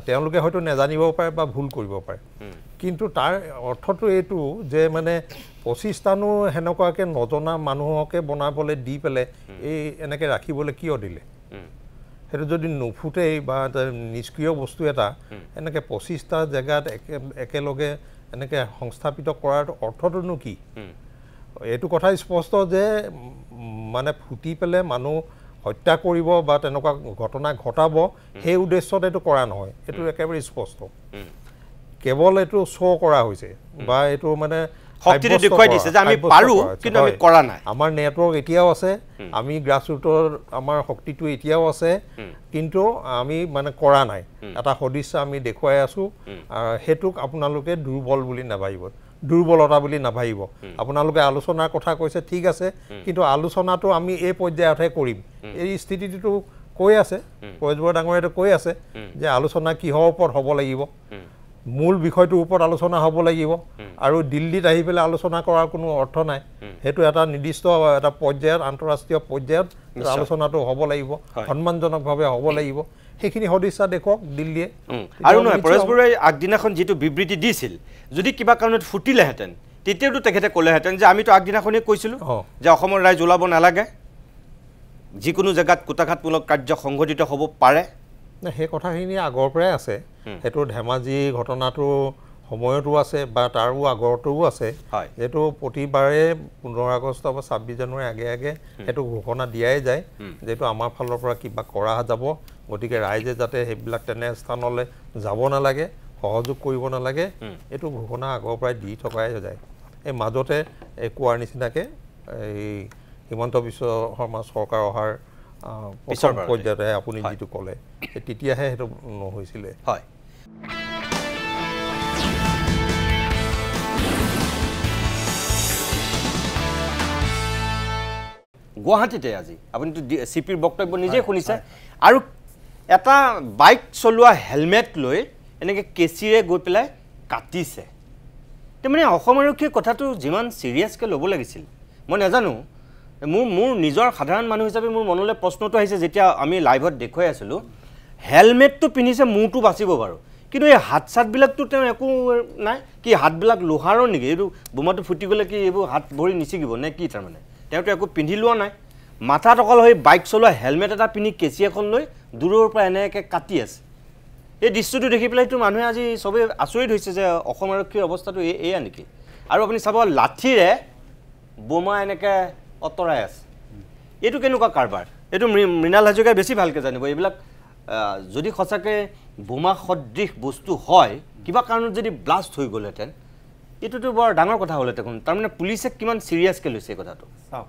তেওঁলোকে হয়তো নাজানিব পাৰে বা ভুল কৰিব পাৰে কিন্তু তাৰ অৰ্থটো এইটো যে মানে 25টানো সেনেকুৱাকৈ নজনা মানুহকে বনাবলৈ দি পেলাই এই এনেকৈ ৰাখিবলৈ কিয় দিলে সেইটো যদি নুফুটেই বা নিষ্ক্ৰিয় বস্তু এটা এনেকৈ 25টা জেগাত একেলগে এনেকৈ সংস্থাপিত কৰাৰ অৰ্থটোনো কি এইটো কথা স্পষ্ট যে মানে ফুটি পেলাই মানুহ হত্যা কৰিব বা তেনেকুৱা ঘটনা ঘটাব সেই উদ্দেশ্যত এইটো কৰা নহয় এইটো একেবাৰে স্পষ্ট কেৱল এইটো শ্ব' কৰা হৈছে বা এইটো মানে শক্তিটো দেখুৱাই দিছে যে আমি পাৰোঁ কিন্তু আমি কৰা নাই আমাৰ নেটৱৰ্ক এতিয়াও আছে আমি গ্ৰাছৰুটৰ আমাৰ শক্তিটো এতিয়াও আছে কিন্তু আমি মানে কৰা নাই এটা সদিচ্ছা আমি দেখুৱাই আছোঁ সেইটোক আপোনালোকে দুৰ্বল বুলি নাভাবিব দুৰ্বলতা বুলি নাভাবিব আপোনালোকে আলোচনাৰ কথা কৈছে ঠিক আছে কিন্তু আলোচনাটো আমি এই পৰ্যায়তহে কৰিম এই স্থিতিটো কৈ আছে পৰেশ বৰুৱা ডাঙৰীয়াটো কৈ আছে যে আলোচনা কিহৰ ওপৰত হ'ব লাগিব মূল বিষয়টোৰ ওপৰত আলোচনা হ'ব লাগিব আৰু দিল্লীত আহি পেলাই আলোচনা কৰাৰ কোনো অৰ্থ নাই সেইটো এটা নিৰ্দিষ্ট এটা পৰ্যায়ত আন্তঃৰাষ্ট্ৰীয় পৰ্যায়ত আলোচনাটো হ'ব লাগিব সন্মানজনকভাৱে হ'ব লাগিব সেইখিনি সদিচ্ছা দেখুৱাওক দিল্লীয়ে আৰু নহয় পৰেশ বৰুৱাই আগদিনাখন যিটো বিবৃতি দিছিল যদি কিবা কাৰণত ফুটিলেহেঁতেন তেতিয়াতো তেখেতে ক'লেহেঁতেন যে আমিতো আগদিনাখনেই কৈছিলোঁ যে অসমৰ ৰাইজ ওলাব নালাগে যিকোনো জেগাত কুটাঘাতমূলক কাৰ্য সংঘটিত হ'ব পাৰে সেই কথাখিনি আগৰ পৰাই আছে সেইটো ধেমাজি ঘটনাটো সময়তো আছে বা তাৰো আগৰটোও আছে যেটো প্ৰতিবাৰে 15 আগষ্ট বা 26 জানুৱাৰী আগে আগে সেইটো ঘোষণা দিয়াই যায় যেটো আমাৰ ফালৰ পৰা কিবা কৰা যাব গতিকে ৰাইজে যাতে সেইবিলাক তেনে স্থানলৈ যাব নালাগে সহযোগ কৰিব নালাগে এইটো ঘোষণা আগৰ পৰাই দি থকাই যায় এই মাজতে এই কোৱাৰ নিচিনাকৈ এই হিমন্ত বিশ্ব শৰ্মা চৰকাৰ অহাৰ পিছৰ পৰ্যায়তে আপুনি যিটো ক'লে তেতিয়াহে সেইটো নহৈছিলে হয় গুৱাহাটীতে আজি আপুনিতো চিপিৰ বক্তব্য নিজে শুনিছে আৰু এটা বাইক চলোৱা হেলমেট লৈ এনেকৈ কেচিৰে গৈ পেলাই কাটিছে তাৰমানে অসম আৰক্ষীৰ কথাটো যিমান চিৰিয়াছকৈ ল'ব লাগিছিল মই নাজানো মোৰ নিজৰ সাধাৰণ মানুহ হিচাপে মোৰ মনলৈ প্ৰশ্নটো আহিছে যেতিয়া আমি লাইভত দেখুৱাই আছিলোঁ হেলমেটটো পিন্ধিছে মূৰটো বাচিব বাৰু কিন্তু এই হাত চাতবিলাকতো তেওঁ একো নাই কি হাতবিলাক লোহাৰৰ নেকি এইটো বোমাটো ফুটি গ'লে কি এইবোৰ হাত ভৰি নিচিগিব নে কি তাৰমানে তেওঁতো একো পিন্ধি লোৱা নাই মাথাত অকল হৈ বাইক চলোৱা হেলমেট এটা পিন্ধি কেঁচি এখন লৈ দূৰৰ পৰা এনেকৈ কাটি আছে এই দৃশ্যটো দেখি পেলাইতো মানুহে আজি চবেই আচৰিত হৈছে যে অসম আৰক্ষীৰ অৱস্থাটো এয়া নেকি আৰু আপুনি চাব লাঠিৰে বোমা এনেকৈ অতৰাই আছে এইটো কেনেকুৱা কাৰবাৰ এইটো মৃণাল হাজৰিকাই বেছি ভালকৈ জানিব এইবিলাক যদি সঁচাকৈ বোমা সদৃশ বস্তু হয় কিবা কাৰণত যদি ব্লাষ্ট হৈ গ'লহেঁতেন এইটোতো বৰ ডাঙৰ কথা হ'লহেঁতেন তাৰমানে পুলিচে কিমান চিৰিয়াছকৈ লৈছে এই কথাটো চাওক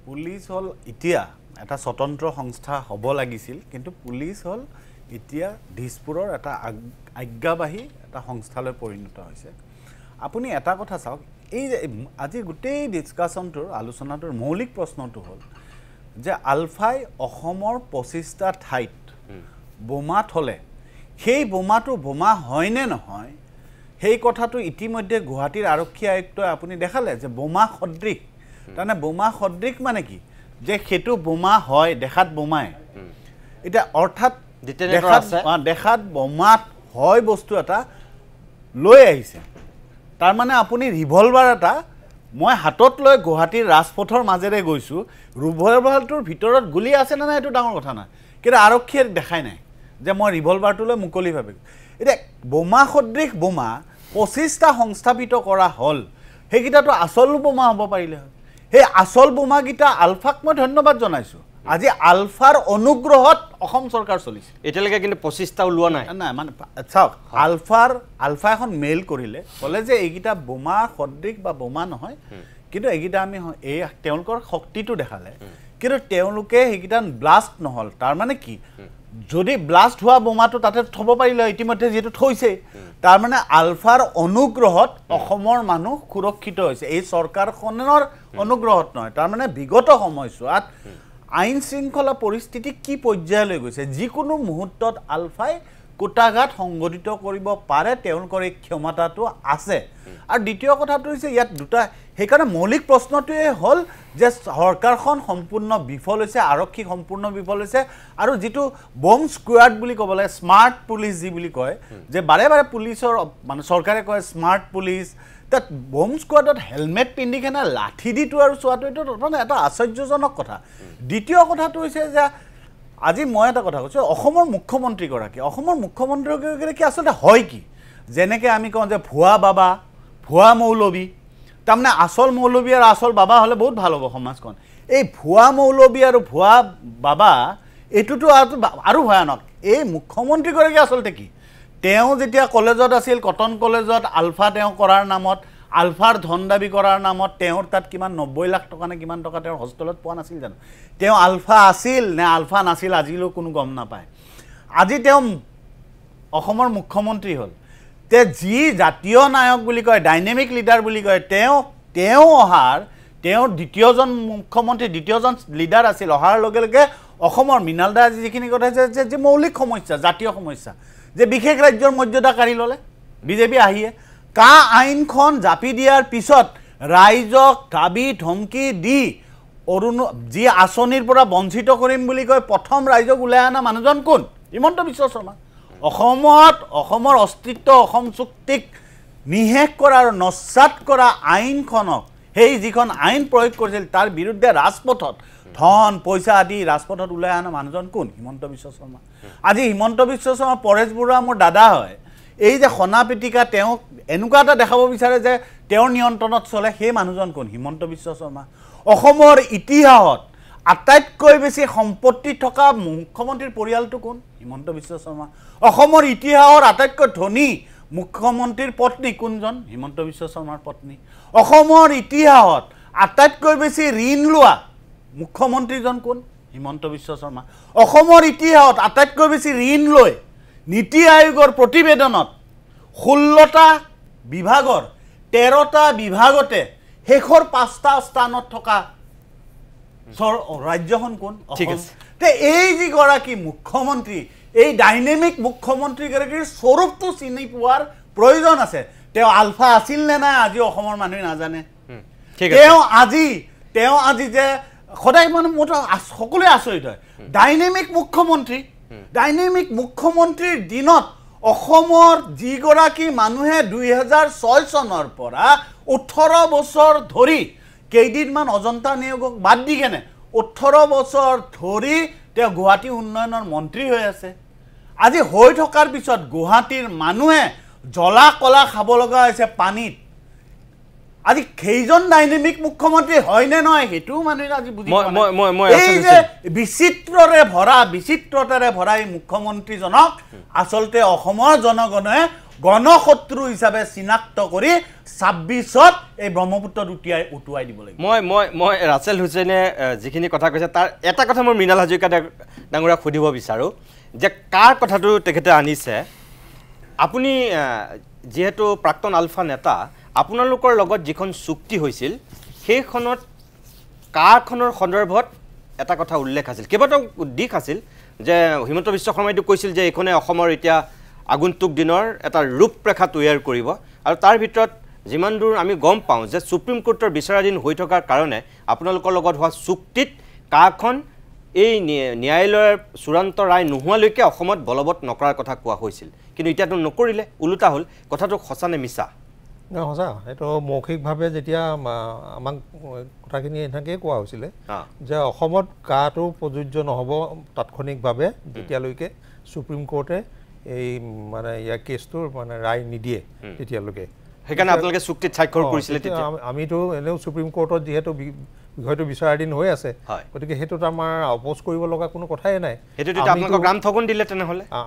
পুলিচ হ'ল এতিয়া এটা স্বতন্ত্ৰ সংস্থা হ'ব লাগিছিল কিন্তু পুলিচ হ'ল এতিয়া দিছপুৰৰ এটা আজ্ঞাবাহী এটা সংস্থালৈ পৰিণত হৈছে আপুনি এটা কথা চাওক এই আজি গোটেই ডিছকাশ্যনটোৰ আলোচনাটোৰ মৌলিক প্ৰশ্নটো হ'ল যে আলফাই অসমৰ 25টা ঠাইত বোমা থলে সেই বোমাটো বোমা হয়নে নহয় সেই কথাটো ইতিমধ্যে গুৱাহাটীৰ আৰক্ষী আয়ুক্তই আপুনি দেখালে যে বোমা সদৃশ তাৰমানে বোমা সদৃশ মানে কি যে সেইটো বোমা হয় দেখাত বোমাই এটা অৰ্থাৎ দেখাত বোমাত হয় বস্তু এটা লৈ আহিছে তাৰমানে আপুনি ৰিভলভাৰ এটা মই হাতত লৈ গুৱাহাটীৰ ৰাজপথৰ মাজেৰে গৈছোঁ ৰিভলভাৰটোৰ ভিতৰত গুলি আছে নে নাই এইটো ডাঙৰ কথা নাই কিন্তু আৰক্ষীয়ে দেখাই নাই যে মই ৰিভলভাৰটো লৈ মুকলিভাৱে এতিয়া বোমা সদৃশ বোমা 25টা সংস্থাপিত কৰা হ'ল সেইকেইটাতো আচল বোমা হ'ব পাৰিলে হয় সেই আচল বোমাকেইটা আলফাক মই ধন্যবাদ জনাইছোঁ আজি আলফাৰ অনুগ্ৰহত অসম চৰকাৰ চলিছে এতিয়ালৈকে কিন্তু 25টা ওলোৱা নাই নাই মানে চাওক আলফা এখন মেইল কৰিলে ক'লে যে এইকেইটা বোমা সদৃশ বা বোমা নহয় কিন্তু এইকেইটা আমি এই তেওঁলোকৰ শক্তিটো দেখালে কিন্তু তেওঁলোকে সেইকেইটা ব্লাষ্ট নহ'ল তাৰমানে কি যদি ব্লাষ্ট হোৱা বোমাটো তাতে থ'ব পাৰিলে ইতিমধ্যে যিহেতু থৈছে তাৰমানে আলফাৰ অনুগ্ৰহত অসমৰ মানুহ সুৰক্ষিত হৈছে এই চৰকাৰখনৰ অনুগ্ৰহত নহয় তাৰমানে বিগত সময়ছোৱাত আইন শৃংখলা পৰিস্থিতি কি পৰ্যায়লৈ গৈছে যিকোনো মুহূৰ্তত আলফাই কোটাঘাট সংগঠিত কৰিব পাৰে তেওঁলোকৰ এই ক্ষমতাটো আছে আৰু দ্বিতীয় কথাটো হৈছে ইয়াত দুটা সেইকাৰণে মৌলিক প্ৰশ্নটোৱে হ'ল যে চৰকাৰখন সম্পূৰ্ণ বিফল হৈছে আৰক্ষী সম্পূৰ্ণ বিফল হৈছে আৰু যিটো বম স্কোৱাড বুলি ক'ব লাগে স্মাৰ্ট পুলিচ যি বুলি কয় যে বাৰে বাৰে পুলিচৰ মানে চৰকাৰে কয় স্মাৰ্ট পুলিচ তাত বম স্কোৱাডত হেলমেট পিন্ধি কেনে লাঠি দিটো আৰু চোৱাটো এইটো মানে এটা আশ্চৰ্যজনক কথা দ্বিতীয় কথাটো হৈছে যে আজি মই এটা কথা কৈছোঁ অসমৰ মুখ্যমন্ত্ৰীগৰাকী আচলতে হয় কি যেনেকৈ আমি কওঁ যে ভুৱা বাবা ভুৱা মৌলবী তাৰমানে আচল মৌলবী আৰু আচল বাবা হ'লে বহুত ভাল হ'ব সমাজখন এই ভুৱা মৌলবী আৰু ভুৱা বাবা এইটোতো আৰু ভয়ানক এই মুখ্যমন্ত্ৰীগৰাকী আচলতে কি তেওঁ যেতিয়া কলেজত আছিল কটন কলেজত আলফা তেওঁ কৰাৰ নামত আলফাৰ ধন দাবী কৰাৰ নামত তেওঁৰ তাত কিমান 90 লাখ টকা নে কিমান টকা তেওঁৰ হোষ্টেলত পোৱা নাছিল জানো তেওঁ আলফা আছিল নে আলফা নাছিল আজিলৈ কোনো গম নাপায় আজি তেওঁ অসমৰ মুখ্যমন্ত্ৰী হ'ল তে যি জাতীয় নায়ক বুলি কয় ডাইনামিক লিডাৰ বুলি কয় তেওঁ অহাৰ তেওঁৰ দ্বিতীয়জন মুখ্যমন্ত্ৰী দ্বিতীয়জন লিডাৰ আছিল অহাৰ লগে লগে অসমৰ মৃণাল দা আজি যিখিনি কথা হৈছে যে মৌলিক সমস্যা জাতীয় সমস্যা যে বিশেষ ৰাজ্যৰ মৰ্যাদা কাঢ়ি ল'লে বিজেপি আহিয়ে কা আইনখন জাপি দিয়াৰ পিছত ৰাইজক দাবী ধমকি দি যি আঁচনিৰ পৰা বঞ্চিত কৰিম বুলি কয় প্ৰথম ৰাইজক ওলাই অনা মানুহজন কোন হিমন্ত বিশ্ব শৰ্মা অসমৰ অস্তিত্ব অসম চুক্তিক নিশেষ কৰা আৰু নস্যাৎ কৰা আইনখনক সেই যিখন আইন প্ৰয়োগ কৰিছিল তাৰ বিৰুদ্ধে ৰাজপথত ধন পইচা আদি ৰাজপথত ওলাই অনা মানুহজন কোন হিমন্ত বিশ্ব শৰ্মা আজি হিমন্ত বিশ্ব শৰ্মা পৰেশ বৰুৱা মোৰ দাদা হয় এই যে খনা পিটিকা তেওঁ এনেকুৱা এটা দেখাব বিচাৰে যে তেওঁৰ নিয়ন্ত্ৰণত চলে সেই মানুহজন কোন হিমন্ত বিশ্ব শৰ্মা অসমৰ ইতিহাসত আটাইতকৈ বেছি সম্পত্তি থকা মুখ্যমন্ত্ৰীৰ পৰিয়ালটো কোন হিমন্ত বিশ্ব শৰ্মা অসমৰ ইতিহাসৰ আটাইতকৈ ধনী মুখ্যমন্ত্ৰীৰ পত্নী কোনজন হিমন্ত বিশ্ব শৰ্মাৰ পত্নী অসমৰ ইতিহাসত আটাইতকৈ বেছি ঋণ লোৱা মুখ্যমন্ত্ৰীজন কোন হিমন্ত বিশ্ব শৰ্মা অসমৰ ইতিহাসত আটাইতকৈ বেছি ঋণ লৈ নীতি আয়োগৰ প্ৰতিবেদনত 16টা বিভাগৰ 13টা বিভাগতে শেষৰ 5টা স্থানত থকা ৰাজ্যখন কোন ঠিক আছে তে এই যিগৰাকী মুখ্যমন্ত্ৰী এই ডাইনামিক মুখ্যমন্ত্ৰীগৰাকীৰ স্বৰূপটো চিনি পোৱাৰ প্ৰয়োজন আছে তেওঁ আলফা আছিল নে নাই আজি অসমৰ মানুহে নাজানে তেওঁ আজি যে সদায় মানে মোৰ সকলোৱে আচৰিত হয় ডাইনামিক মুখ্যমন্ত্ৰীৰ দিনত অসমৰ যিগৰাকী মানুহে 2006 চনৰ পৰা 18 বছৰ ধৰি কেইদিনমান অজন্তা নিয়োগক বাদ দি কেনে 18 বছৰ ধৰি তেওঁ গুৱাহাটী উন্নয়নৰ মন্ত্ৰী হৈ আছে আজি হৈ থকাৰ পিছত গুৱাহাটীৰ মানুহে জ্বলা কলা খাব লগা হৈছে পানীত আজি সেইজন ডাইনামিক মুখ্যমন্ত্ৰী হয় নে নহয় সেইটোও মানুহে আজি বুজি এই যে বিচিত্ৰতাৰে ভৰা এই মুখ্যমন্ত্ৰীজনক আচলতে অসমৰ জনগণে গণশত্ৰু হিচাপে চিনাক্ত কৰি ২৬ত এই ব্ৰহ্মপুত্ৰত উটুৱাই দিব লাগিব মই ৰাছেল হুছেইনে যিখিনি কথা কৈছে তাৰ এটা কথা মই মৃণাল হাজৰিকা ডাঙৰীয়াক সুধিব বিচাৰোঁ যে কাৰ কথাটো তেখেতে আনিছে আপুনি যিহেতু প্ৰাক্তন আলফা নেতা আপোনালোকৰ লগত যিখন চুক্তি হৈছিল সেইখনত কাৰখনৰ সন্দৰ্ভত এটা কথা উল্লেখ আছিল কেইবাটাও দিশ আছিল যে হিমন্ত বিশ্ব শৰ্মাইটো কৈছিল যে এইখনে অসমৰ এতিয়া আগন্তুক দিনৰ এটা ৰূপৰেখা তৈয়াৰ কৰিব আৰু তাৰ ভিতৰত যিমান দূৰ আমি গম পাওঁ যে সুপ্ৰিম কোৰ্টৰ বিচাৰাধীন হৈ থকাৰ কাৰণে আপোনালোকৰ লগত হোৱা চুক্তিত কাৰখন এই ন্যায়ালয়ৰ চূড়ান্ত ৰায় নোহোৱালৈকে অসমত বলবৎ নকৰাৰ কথা কোৱা হৈছিল কিন্তু এতিয়াতো নকৰিলে ওলোটা হ'ল কথাটো সঁচা নে মিছা সঁচা এইটো মৌখিকভাৱে যেতিয়া আমাক কথাখিনি এনেকৈয়ে কোৱা হৈছিলে যে অসমত কাটো প্ৰযোজ্য নহ'ব তাৎক্ষণিকভাৱে যেতিয়ালৈকে সুপ্ৰিম কোৰ্টে এই মানে ইয়াৰ কেছটোৰ মানে ৰায় নিদিয়ে তেতিয়ালৈকে সেইকাৰণে আপোনালোকে চুক্তিত স্বাক্ষৰ কৰিছিলে আমিতো এনেও সুপ্ৰিম কোৰ্টত যিহেতু বিষয়টো বিচাৰাধীন হৈ আছে গতিকে সেইটোত আমাৰ অপ'জ কৰিব লগা কোনো কথাই নাই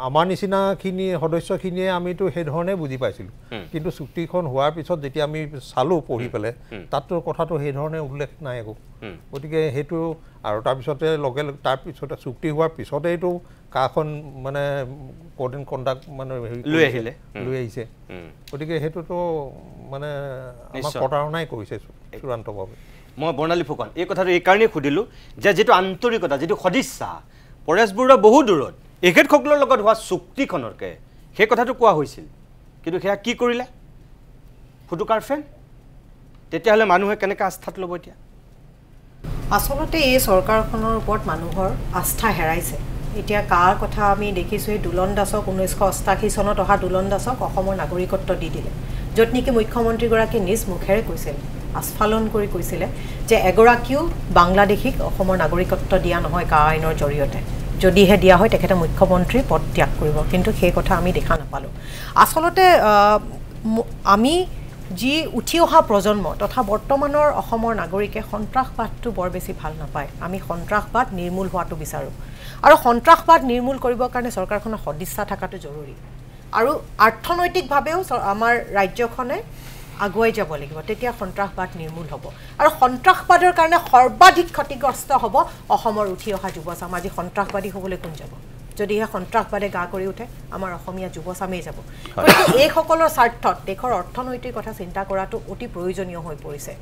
আমাৰ নিচিনাখিনি সদস্যখিনিয়ে আমিতো সেইধৰণে বুজি পাইছিলোঁ কিন্তু চুক্তিখন হোৱাৰ পিছত যেতিয়া আমি চালোঁ পঢ়ি পেলাই তাততো কথাটো সেইধৰণে উল্লেখ নাই একো গতিকে সেইটো আৰু তাৰপিছতে তাৰপিছতে চুক্তি হোৱাৰ পিছতেইতো কাখন মানে কোড এণ্ড কণ্ডাক্ট মানে লৈ আহিছে গতিকে সেইটোতো মানে আমাক প্ৰতাৰণাই কৰিছে চূড়ান্তভাৱে মই বৰ্ণালী ফুকন এই কথাটো এইকাৰণেই সুধিলোঁ যে যিটো আন্তৰিকতা যিটো সদিচ্ছা পৰেশ বৰুৱা বহু দূৰত এখেতসকলৰ লগত হোৱা চুক্তিখনৰকে সেই কথাটো কোৱা হৈছিল কিন্তু সেয়া কি কৰিলে ফুটুকাৰ ফেন তেতিয়াহ'লে মানুহে কেনেকৈ আস্থাত ল'ব এতিয়া আচলতে এই চৰকাৰখনৰ ওপৰত মানুহৰ আস্থা হেৰাইছে এতিয়া কাৰ কথা আমি দেখিছোঁ এই দুলন দাসক 1988 চনত অহা দুলন দাসক অসমৰ নাগৰিকত্ব দি দিলে য'ত নেকি মুখ্যমন্ত্ৰীগৰাকী নিজ মুখেৰে কৈছিল আস্ফালন কৰি কৈছিলে যে এগৰাকীও বাংলাদেশীক অসমৰ নাগৰিকত্ব দিয়া নহয় কা আইনৰ জৰিয়তে যদিহে দিয়া হয় তেখেতে মুখ্যমন্ত্ৰী পদ ত্যাগ কৰিব কিন্তু সেই কথা আমি দেখা নাপালোঁ আচলতে আমি যি উঠি অহা প্ৰজন্ম তথা বৰ্তমানৰ অসমৰ নাগৰিকে সন্ত্ৰাসবাদটো বৰ বেছি ভাল নাপায় আমি সন্ত্ৰাসবাদ নিৰ্মূল হোৱাটো বিচাৰোঁ আৰু সন্ত্ৰাসবাদ নিৰ্মূল কৰিবৰ কাৰণে চৰকাৰখনৰ সদিচ্ছা থকাটো জৰুৰী আৰু অৰ্থনৈতিকভাৱেও আমাৰ ৰাজ্যখনে আগুৱাই যাব লাগিব তেতিয়া সন্ত্ৰাসবাদ নিৰ্মূল হ'ব আৰু সন্ত্ৰাসবাদৰ কাৰণে সৰ্বাধিক ক্ষতিগ্ৰস্ত হ'ব অসমৰ উঠি অহা যুৱচাম আজি সন্ত্ৰাসবাদী হ'বলৈ কোন যাব যদিহে সন্ত্ৰাসবাদে গা কৰি উঠে আমাৰ অসমীয়া যুৱচামেই যাব গতিকে এইসকলৰ স্বাৰ্থত দেশৰ অৰ্থনৈতিক কথা চিন্তা কৰাটো অতি প্ৰয়োজনীয় হৈ পৰিছে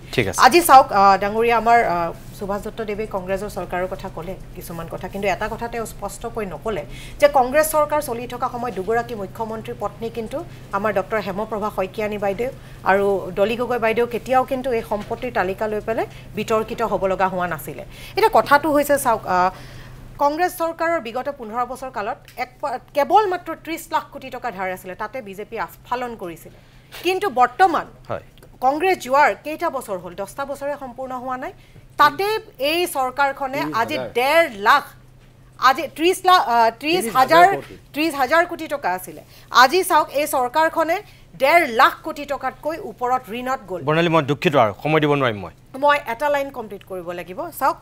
আজি চাওক ডাঙৰীয়া আমাৰ সুভাষ দত্তদেৱে কংগ্ৰেছৰ চৰকাৰৰ কথা ক'লে কিছুমান কথা কিন্তু এটা কথা তেওঁ স্পষ্টকৈ নক'লে যে কংগ্ৰেছ চৰকাৰ চলি থকা সময়ত দুগৰাকী মুখ্যমন্ত্ৰীৰ পত্নী কিন্তু আমাৰ ডক্টৰ হেমপ্ৰভা শইকীয়ানী বাইদেউ আৰু ডলি গগৈ বাইদেউ কেতিয়াও কিন্তু এই সম্পত্তিৰ তালিকা লৈ পেলাই বিতৰ্কিত হ'ব লগা হোৱা নাছিলে এতিয়া কথাটো হৈছে চাওক কংগ্ৰেছ চৰকাৰৰ বিগত 15 বছৰ কালত কেৱল মাত্ৰ 30 লাখ কোটি টকা ধাৰ আছিলে তাতে বিজেপি আস্ফালন কৰিছিলে কিন্তু বৰ্তমান কংগ্ৰেছ যোৱাৰ কেইটা বছৰ হ'ল 10টা বছৰে সম্পূৰ্ণ হোৱা নাই তাতে এই চৰকাৰখনে আজি 1.5 লাখ আজি 30 হাজাৰ কোটি টকা আছিলে আজি চাওক এই চৰকাৰখনে 1.5 লাখ কোটি টকাতকৈ ওপৰত ঋণত গ'ল বৰ্ণালী মই দুখিত আৰু সময় দিব নোৱাৰিম মই এটা লাইন কমপ্লিট কৰিব লাগিব চাওক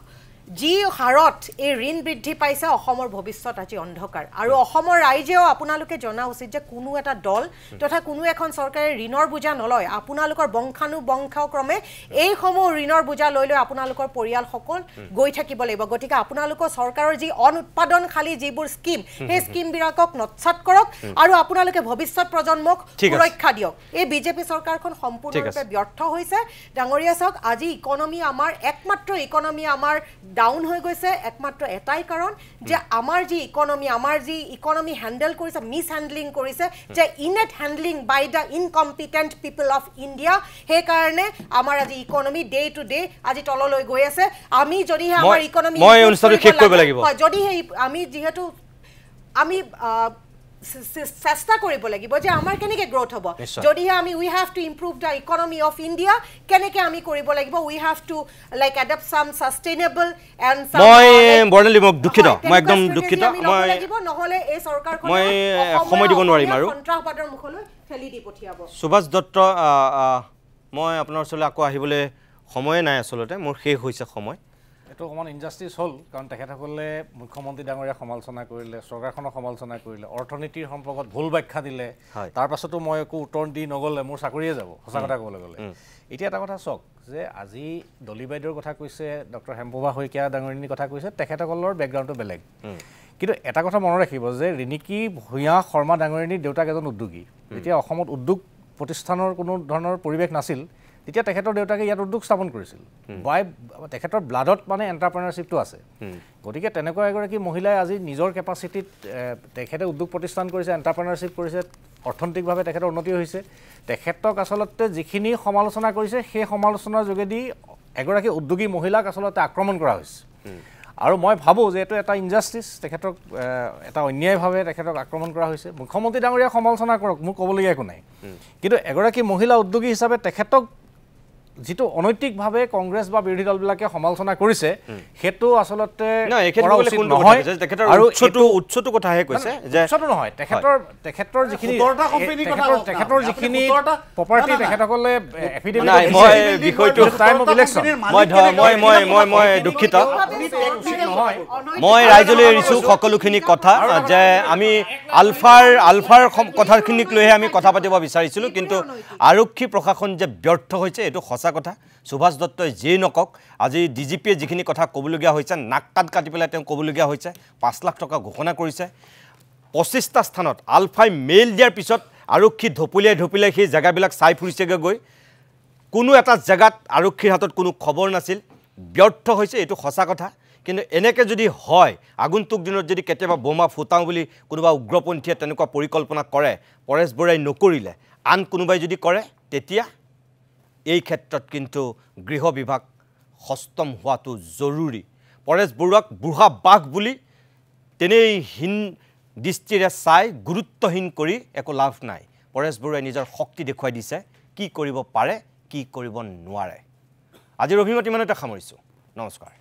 যি হাৰত এই ঋণ বৃদ্ধি পাইছে অসমৰ ভৱিষ্যত আজি অন্ধকাৰ আৰু অসমৰ ৰাইজেও আপোনালোকে জনা উচিত যে কোনো এটা দল তথা কোনো এখন চৰকাৰে ঋণৰ বোজা নলয় আপোনালোকৰ বংশানুবংশক্ৰমে এই সমূহ ঋণৰ বোজা লৈ আপোনালোকৰ পৰিয়ালসকল গৈ থাকিব লাগিব গতিকে আপোনালোকৰ চৰকাৰৰ যি অনুৎপাদনশালী যিবোৰ স্কিম সেই স্কিমবিলাকক নৎসাত কৰক আৰু আপোনালোকে ভৱিষ্যত প্ৰজন্মক সুৰক্ষা দিয়ক এই বিজেপি চৰকাৰখন সম্পূৰ্ণৰূপে ব্যৰ্থ হৈছে ডাঙৰীয়া চাওক আজি ইকনমি আমাৰ একমাত্ৰ ইকনমি আমাৰ ডাউন হৈ গৈছে একমাত্ৰ এটাই কাৰণ যে আমাৰ যি ইকনমি হ্যান্ডেল কৰিছে মিস হ্যান্ডলিং কৰিছে যে ইনেট handling by the incompetent people of India হে কাৰণে আমাৰ আজি ইকনমি ডে টু ডে আজি তললৈ গৈ আছে আমি যদি আমাৰ ইকনমি মই অনুষ্ঠিত শেষ কৰিব লাগিব যদি আমি যেহেতু আমি চেষ্টা কৰিব লাগিব যে আমাৰ কেনেকৈ গ্ৰোথ হ'ব যদিহে আমি we have to improve the economy of India কেনেকৈ আমি কৰিব লাগিব we have to like adopt some sustainable and মই বৰ্ণালী মোক দুখিত মই একদম দুখিত মই নহ'লে এই চৰকাৰখন মই সময় দিব নোৱাৰিম আৰু সন্ত্ৰাসবাদৰ মুখলৈ ঠেলি দি পঠিয়াব সুভাষ দত্ত মই আপোনাৰ ওচৰলৈ আকৌ আহিবলৈ সময়ে নাই আচলতে মোৰ শেষ হৈছে সময় এইটো অকণমান ইনজাষ্টিছ হ'ল কাৰণ তেখেতসকলে মুখ্যমন্ত্ৰী ডাঙৰীয়া সমালোচনা কৰিলে চৰকাৰখনক সমালোচনা কৰিলে অৰ্থনীতিৰ সম্পৰ্কত ভুল ব্যাখ্যা দিলে তাৰ পাছতো মই একো উত্তৰ দি নগ'লে মোৰ চাকৰিয়ে যাব সঁচা কথা ক'বলৈ গ'লে এতিয়া এটা কথা চাওক যে আজি দলি বাইদেউৰ কথা কৈছে ডক্টৰ হেমপ্ৰভা শইকীয়া ডাঙৰীয়ানীৰ কথা কৈছে তেখেতসকলৰ বেকগ্ৰাউণ্ডটো বেলেগ কিন্তু এটা কথা মনত ৰাখিব যে ৰিণিকী ভূঞা শৰ্মা ডাঙৰীয়ানীৰ দেউতাক এজন উদ্যোগী যেতিয়া অসমত উদ্যোগ প্ৰতিষ্ঠানৰ কোনো ধৰণৰ পৰিৱেশ নাছিল তেতিয়া তেখেতৰ দেউতাকে ইয়াত উদ্যোগ স্থাপন কৰিছিল তেখেতৰ ব্লাডত মানে এণ্টাৰপ্ৰেনাৰশ্বিপটো আছে গতিকে তেনেকুৱা এগৰাকী মহিলাই আজি নিজৰ কেপাচিটিত তেখেতে উদ্যোগ প্ৰতিষ্ঠান কৰিছে এণ্টাৰপ্ৰেনাৰশ্বিপ কৰিছে অৰ্থনৈতিকভাৱে তেখেতৰ উন্নতি হৈছে তেখেতক আচলতে যিখিনি সমালোচনা কৰিছে সেই সমালোচনাৰ যোগেদি এগৰাকী উদ্যোগী মহিলাক আচলতে আক্ৰমণ কৰা হৈছে আৰু মই ভাবোঁ যে এইটো এটা ইনজাষ্টিছ তেখেতক এটা অন্যায়ভাৱে তেখেতক আক্ৰমণ কৰা হৈছে মুখ্যমন্ত্ৰী ডাঙৰীয়া সমালোচনা কৰক মোৰ ক'বলগীয়া একো নাই কিন্তু এগৰাকী মহিলা উদ্যোগী হিচাপে তেখেতক যিটো অনৈতিকভাৱে কংগ্ৰেছ বা বিৰোধী দলবিলাকে সমালোচনা কৰিছে সেইটো আচলতে আৰু উৎসটো কথাহে কৈছে যে উৎসটো নহয় তেখেতৰ যিখিনি প্ৰপাৰ্টি তেখেতসকলে মই দুখিত মই ৰাইজলৈ এৰিছোঁ সকলোখিনি কথা যে আমি আলফাৰ কথাখিনিক লৈহে আমি কথা পাতিব বিচাৰিছিলোঁ কিন্তু আৰক্ষী প্ৰশাসন যে ব্যৰ্থ হৈছে এইটো সঁচা কথা সুভাষ দত্তই যেই নকক আজি ডিজিপিয়ে যিখিনি কথা ক'বলগীয়া হৈছে নাক কাট কাটি পেলাই তেওঁ ক'বলগীয়া হৈছে 5 লাখ টকা ঘোষণা কৰিছে 25টা স্থানত আলফাই মেইল দিয়াৰ পিছত আৰক্ষী ঢপলিয়াই সেই জেগাবিলাক চাই ফুৰিছেগৈ গৈ কোনো এটা জেগাত আৰক্ষীৰ হাতত কোনো খবৰ নাছিল ব্যৰ্থ হৈছে এইটো সঁচা কথা কিন্তু এনেকৈ যদি হয় আগন্তুক দিনত যদি কেতিয়াবা বোমা ফুটাওঁ বুলি কোনোবা উগ্ৰপন্থীয়ে তেনেকুৱা পৰিকল্পনা কৰে পৰেশ বৰাই নকৰিলে আন কোনোবাই যদি কৰে তেতিয়া এই ক্ষেত্ৰত কিন্তু গৃহ বিভাগ হস্তম হোৱাটো জৰুৰী পৰেশ বৰুৱাক বুঢ়া বাঘ বুলি তেনেই হীন দৃষ্টিৰে চাই গুৰুত্বহীন কৰি একো লাভ নাই পৰেশ বৰুৱাই নিজৰ শক্তি দেখুৱাই দিছে কি কৰিব পাৰে কি কৰিব নোৱাৰে আজিৰ অভিমত ইমানতে সামৰিছোঁ নমস্কাৰ